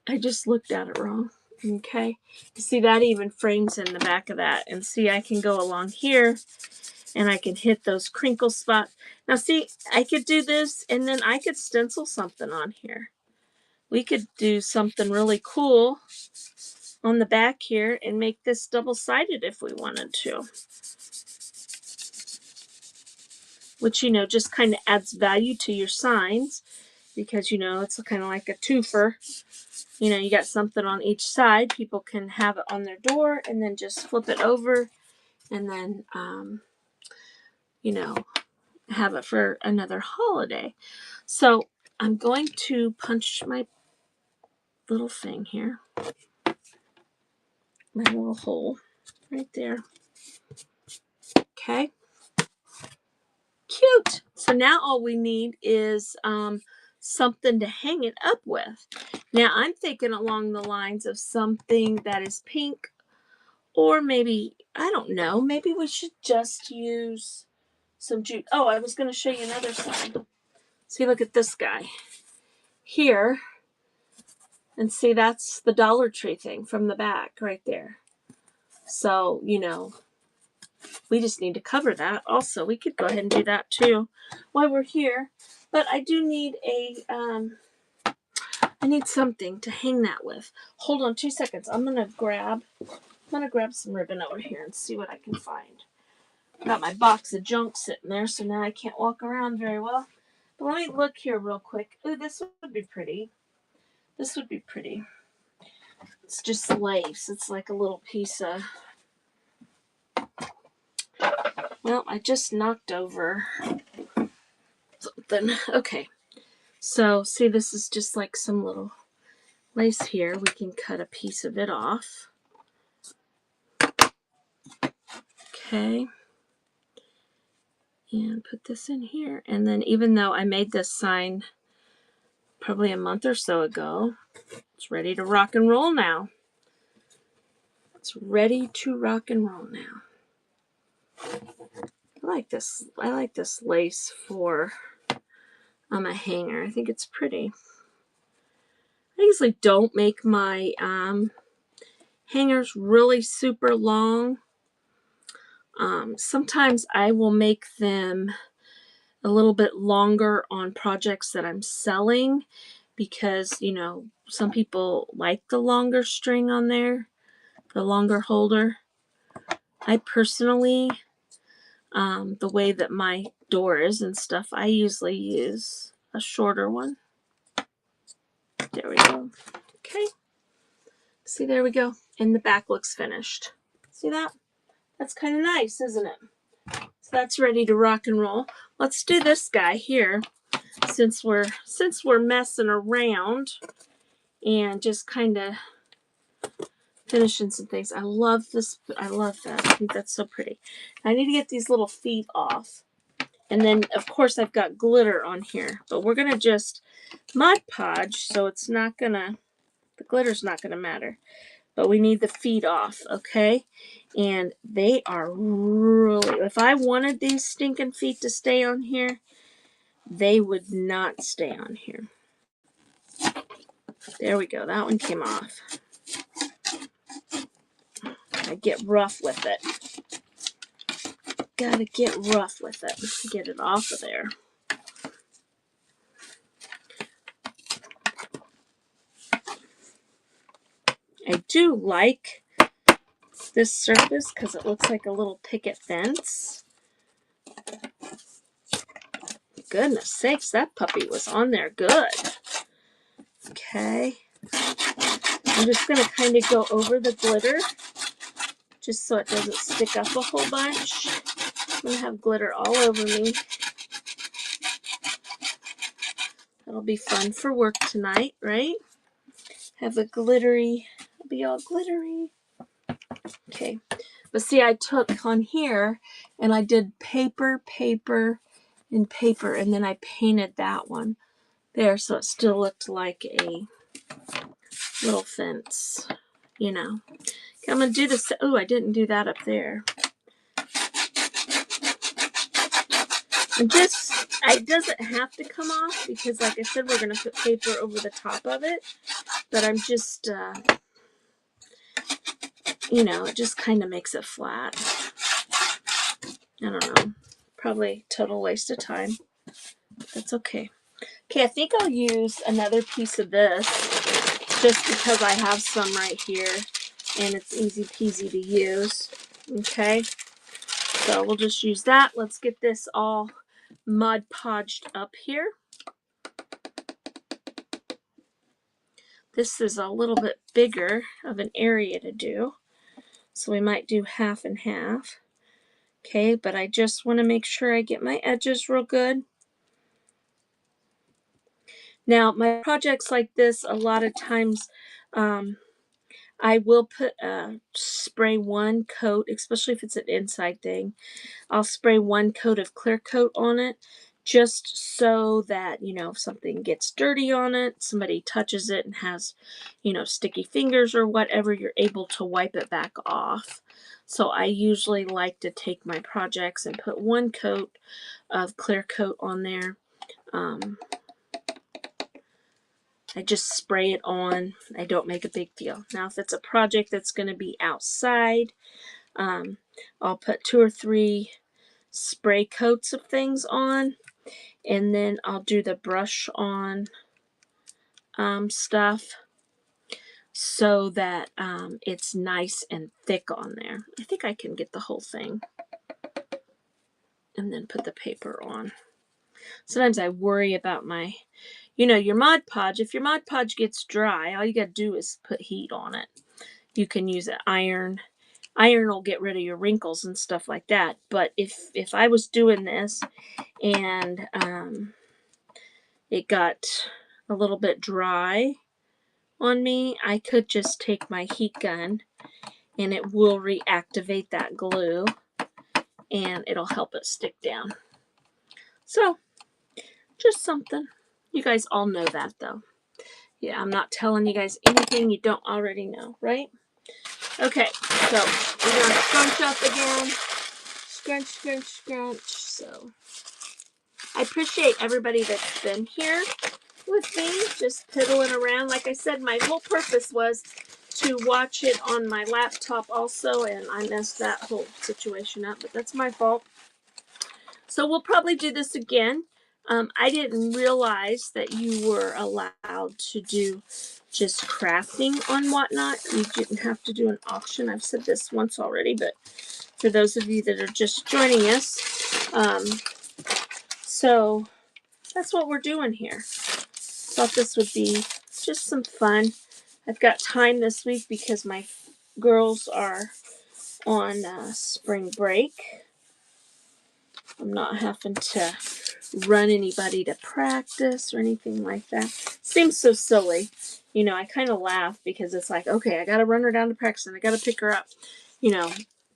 I just looked at it wrong. Okay. You see, that even frames in the back of that. And see, I can go along here and I can hit those crinkle spots. Now see, I could do this and then I could stencil something on here. We could do something really cool on the back here and make this double-sided if we wanted to. Which, you know, just kind of adds value to your signs because, you know, it's kind of like a twofer. You know, you got something on each side. People can have it on their door and then just flip it over and then, you know, have it for another holiday. So I'm going to punch my little thing here. My little hole right there. Okay. cute. So now all we need is something to hang it up with. Now I'm thinking along the lines of something that is pink, or maybe, I don't know, maybe we should just use some jute. Oh, I was going to show you another side. See, look at this guy here. And see, that's the Dollar Tree thing from the back right there. So, you know, we just need to cover that. Also, we could go ahead and do that too while we're here. But I do need I need something to hang that with. Hold on 2 seconds. I'm gonna grab some ribbon over here and see what I can find. Got my box of junk sitting there, so now I can't walk around very well. But let me look here real quick. Ooh, this would be pretty. This would be pretty. It's just lace. It's like a little piece of... Well, I just knocked over something. Okay. So, see, this is just like some little lace here. We can cut a piece of it off. Okay. And put this in here. And then even though I made this sign probably a month or so ago, it's ready to rock and roll now. It's ready to rock and roll now. I like this lace for a hanger. I think it's pretty. I usually don't make my hangers really super long. Sometimes I will make them a little bit longer on projects that I'm selling because, you know, some people like the longer string on there, the longer holder. I personally, the way that my door is and stuff, I usually use a shorter one. There we go. Okay. See, there we go. And the back looks finished. See that? That's kind of nice, isn't it? So that's ready to rock and roll. Let's do this guy here since we're messing around and just kind of finishing some things. I love this. I love that. I think that's so pretty. I need to get these little feet off. And then, of course, I've got glitter on here. But we're going to just Mod Podge, so it's not going to, the glitter's not going to matter. But we need the feet off, okay? And they are really, if I wanted these stinking feet to stay on here, they would not stay on here. There we go. That one came off. I get rough with it. Gotta get rough with it. Get it off of there. I do like this surface because it looks like a little picket fence. Goodness sakes, that puppy was on there good. Okay. I'm just going to kind of go over the glitter just so it doesn't stick up a whole bunch. I'm going to have glitter all over me. That'll be fun for work tonight, right? Have a glittery, it'll be all glittery. Okay. But see, I took on here and I did paper, paper, and paper, and then I painted that one there so it still looked like a little fence, you know. Okay, I'm going to do this. Oh, I didn't do that up there. And this, it doesn't have to come off because, like I said, we're going to put paper over the top of it. But I'm just, you know, it just kind of makes it flat. I don't know. Probably total waste of time. That's okay. Okay, I think I'll use another piece of this just because I have some right here and it's easy peasy to use. Okay, so we'll just use that. Let's get this all Mod Podged up here. This is a little bit bigger of an area to do, so we might do half and half. Okay, but I just want to make sure I get my edges real good. Now, my projects like this, a lot of times I will put spray one coat, especially if it's an inside thing. I'll spray one coat of clear coat on it, just so that, if something gets dirty on it, somebody touches it and has, sticky fingers or whatever, you're able to wipe it back off. So I usually like to take my projects and put one coat of clear coat on there. I just spray it on. I don't make a big deal. Now, if it's a project that's going to be outside, I'll put 2 or 3 spray coats of things on, and then I'll do the brush on stuff so that it's nice and thick on there. I think I can get the whole thing and then put the paper on. Sometimes I worry about my, your Mod Podge. If your Mod Podge gets dry, all you got to do is put heat on it. You can use an iron. Iron will get rid of your wrinkles and stuff like that. But if I was doing this and it got a little bit dry on me, I could just take my heat gun and it will reactivate that glue and it'll help it stick down. So, just something. You guys all know that though. Yeah, I'm not telling you guys anything you don't already know, right? Okay, so we're going to scrunch up again. Scrunch, scrunch, scrunch. So, I appreciate everybody that's been here with me, just piddling around. Like I said, my whole purpose was to watch it on my laptop also, and I messed that whole situation up, but that's my fault. So we'll probably do this again. I didn't realize that you were allowed to do just crafting on Whatnot. You didn't have to do an auction. I've said this once already, but for those of you that are just joining us, so that's what we're doing here. Thought this would be just some fun. I've got time this week because my girls are on spring break. I'm not having to run anybody to practice or anything like that. Seems so silly. I kind of laugh because it's like, okay, I got to run her down to practice and I got to pick her up.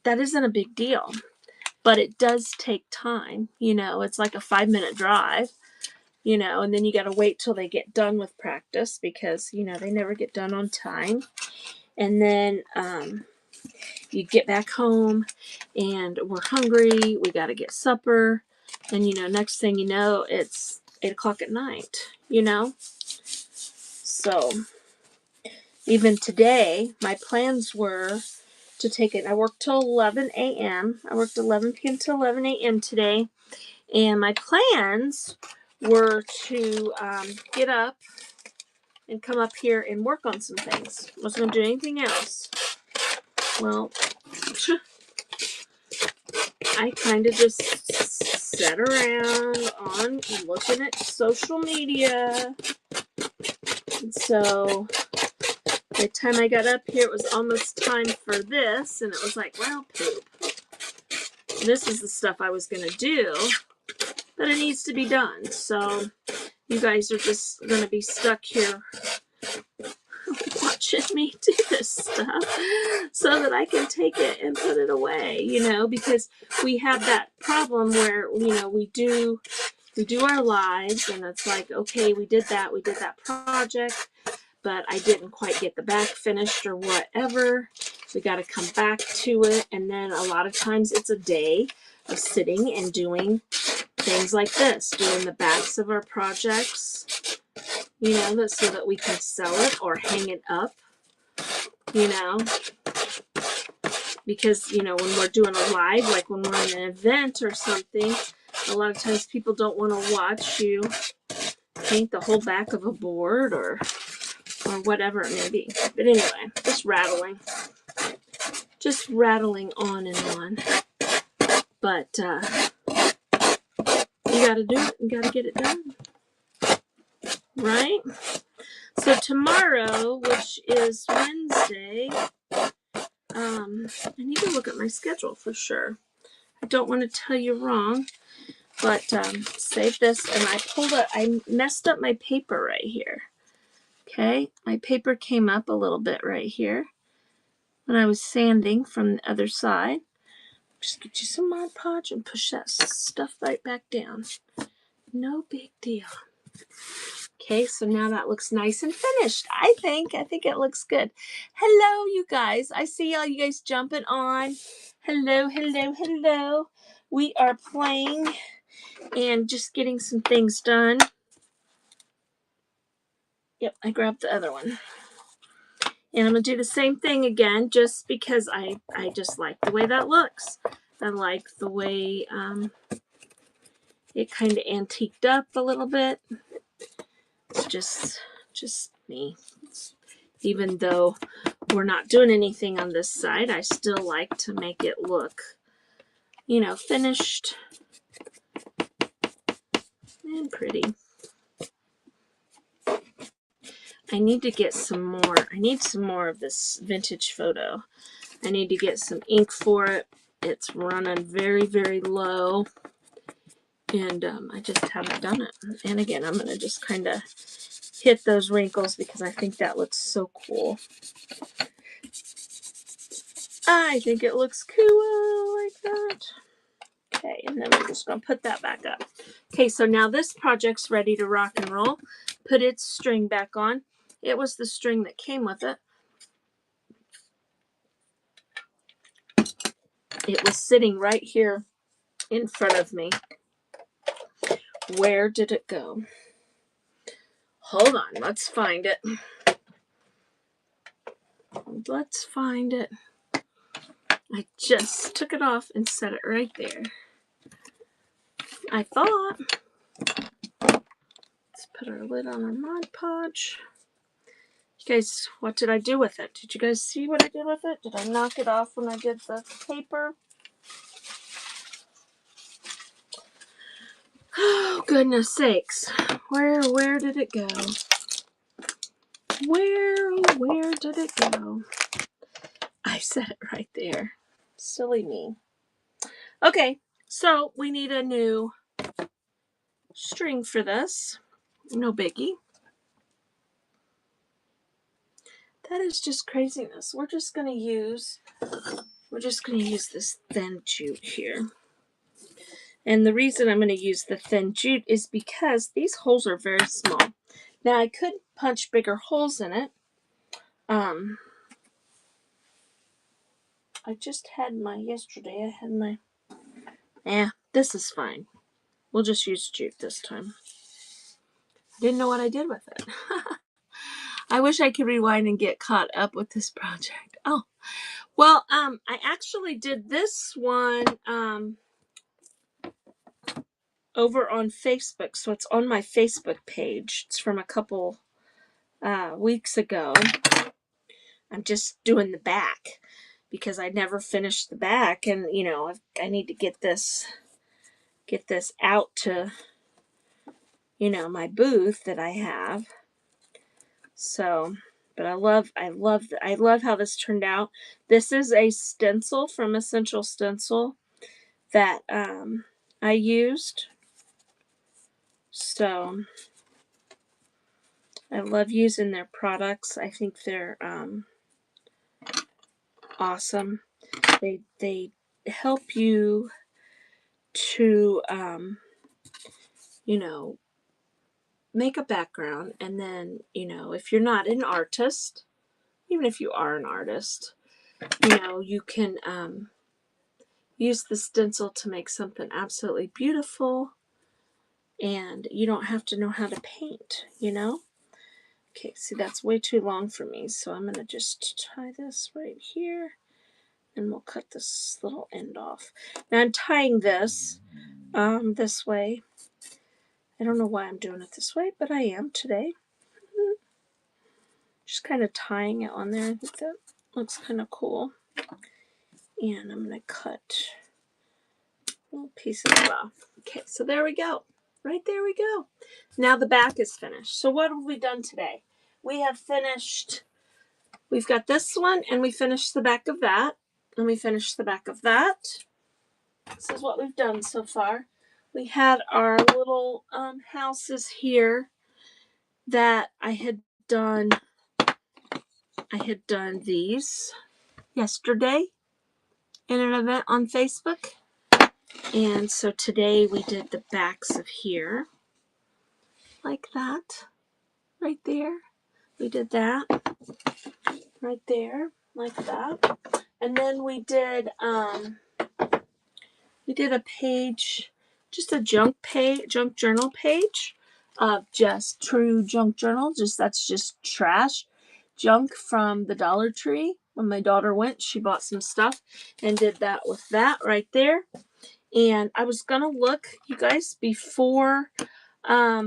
That isn't a big deal. But it does take time. It's like a 5-minute drive. And then you got to wait till they get done with practice because, they never get done on time. And then you get back home and we're hungry. We got to get supper. And, next thing you know, it's 8 o'clock at night, So even today, my plans were to take it. I worked till 11 a.m. I worked 11 p.m. to 11 a.m. today. And my plans were to get up and come up here and work on some things. I wasn't going to do anything else. Well, I kind of just sat around on looking at social media. And so by the time I got up here, it was almost time for this. And it was like, well, poop. This is the stuff I was going to do, but it needs to be done. So you guys are just going to be stuck here watching me do this stuff so that I can take it and put it away, because we have that problem where, we do our lives and it's like, okay, we did that project, but I didn't quite get the back finished or whatever. We got to come back to it. And then a lot of times it's a day of sitting and doing things like this, doing the backs of our projects, so that we can sell it or hang it up, because, when we're doing a live, like when we're in an event or something, a lot of times people don't want to watch you paint the whole back of a board or whatever it may be. But anyway, just rattling on and on. But you got to do it. You got to get it done. Right? So tomorrow, which is Wednesday, I need to look at my schedule for sure. I don't want to tell you wrong, but save this. And I messed up my paper right here. Okay, my paper came up a little bit right here. when I was sanding from the other side. Just get you some Mod Podge and push that stuff right back down. No big deal. Okay, so now that looks nice and finished. I think it looks good. Hello, you guys. I see all you guys jumping on. Hello, hello, hello. We are playing and just getting some things done. Yep, I grabbed the other one. And I'm going to do the same thing again just because I just like the way that looks. I like the way it kind of antiqued up a little bit. It's just me. Even though we're not doing anything on this side, I still like to make it look, you know, finished and pretty. I need to get some more. I need some more of this vintage photo. I need to get some ink for it. It's running very, very low. And I just haven't done it. And again, I'm going to just kind of hit those wrinkles because I think that looks so cool. I think it looks cool like that. Okay, and then we're just going to put that back up. Okay, so now this project's ready to rock and roll. Put its string back on. It was the string that came with it. It was sitting right here in front of me. Where did it go? Hold on, let's find it. Let's find it. I just took it off and set it right there. I thought. Let's put our lid on our Mod Podge. You guys, what did I do with it? Did you guys see what I did with it? Did I knock it off when I did the paper? Oh, goodness sakes. Where did it go? Where did it go? I set it right there. Silly me. Okay, so we need a new string for this. No biggie. That is just craziness. We're just gonna use this thin jute here. And the reason I'm going to use the thin jute is because these holes are very small. Now I could punch bigger holes in it. I just had yesterday I had my, this is fine. We'll just use jute this time. I didn't know what I did with it. I wish I could rewind and get caught up with this project. Oh, well, I actually did this one, over on Facebook, so it's on my Facebook page. It's from a couple weeks ago. I'm just doing the back because I never finished the back, and you know I need to get this out to, you know, my booth that I have. So, but I love how this turned out. This is a stencil from Essential Stencil that I used. So I love using their products. I think they're awesome. They help you to you know, make a background, and then, you know, if you're not an artist, even if you are an artist, you know, you can use the stencil to make something absolutely beautiful, and you don't have to know how to paint, you know. Okay, see, that's way too long for me, so I'm gonna just tie this right here, and we'll cut this little end off. Now I'm tying this this way. I don't know why I'm doing it this way, but I am today. Just kind of tying it on there. I think that looks kind of cool. And I'm going to cut little pieces off. Okay, so there we go. Right there we go. Now the back is finished. So what have we done today? We have finished, we've got this one, and we finished the back of that, and we finished the back of that. This is what we've done so far. We had our little houses here that I had done these. yesterday in an event on Facebook. And so today we did the backs of here like that, right there. We did that right there like that. And then we did a page, just a junk journal page of just true junk journal. That's just trash junk from the Dollar Tree. When my daughter went, she bought some stuff and did that with that right there. And I was gonna look, you guys, before I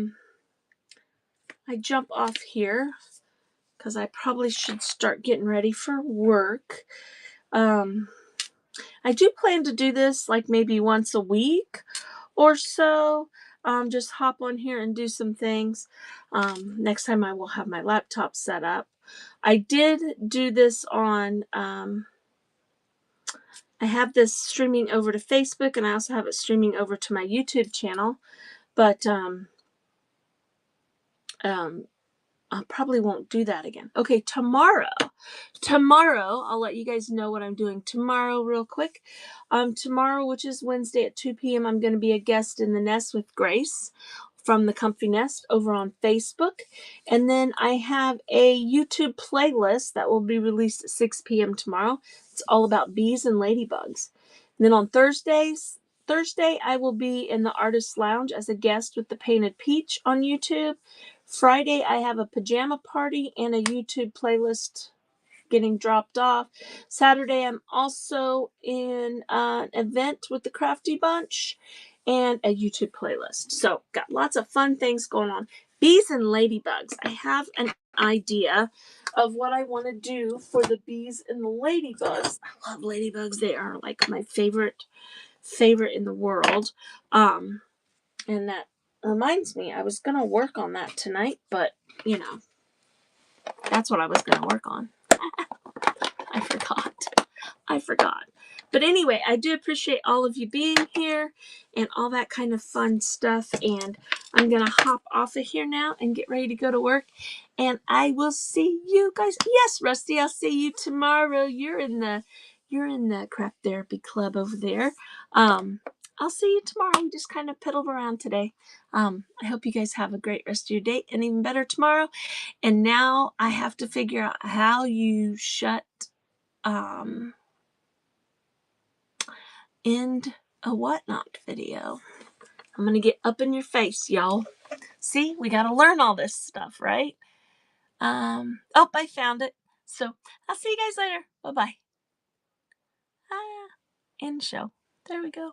jump off here, because I probably should start getting ready for work. I do plan to do this like maybe once a week or so. Just hop on here and do some things. Next time I will have my laptop set up. I did do this on, I have this streaming over to Facebook, and I also have it streaming over to my YouTube channel. But I probably won't do that again. Okay, tomorrow, I'll let you guys know what I'm doing tomorrow real quick. Tomorrow, which is Wednesday at 2 p.m., I'm going to be a guest in the Nest with Grace from the Comfy Nest over on Facebook. And then I have a YouTube playlist that will be released at 6 p.m. tomorrow. It's all about bees and ladybugs. And then on Thursday, I will be in the Artist Lounge as a guest with the Painted Peach on YouTube. Friday, I have a pajama party and a YouTube playlist getting dropped off. Saturday, I'm also in an event with the Crafty Bunch and a YouTube playlist. So, got lots of fun things going on. Bees and ladybugs. I have an idea of what I want to do for the bees and the ladybugs. I love ladybugs. They are like my favorite in the world. And that reminds me, I was going to work on that tonight, but, that's what I was going to work on. I forgot. But anyway, I do appreciate all of you being here and all that kind of fun stuff. And I'm going to hop off of here now and get ready to go to work. And I will see you guys. Yes, Rusty, I'll see you tomorrow. You're in the craft therapy club over there. I'll see you tomorrow. We just kind of piddled around today. I hope you guys have a great rest of your day and even better tomorrow. And now I have to figure out how you shut end a whatnot video. I'm gonna get up in your face, y'all. See, we gotta learn all this stuff, right? Oh, I found it. So I'll see you guys later. Bye-bye. End show. There we go.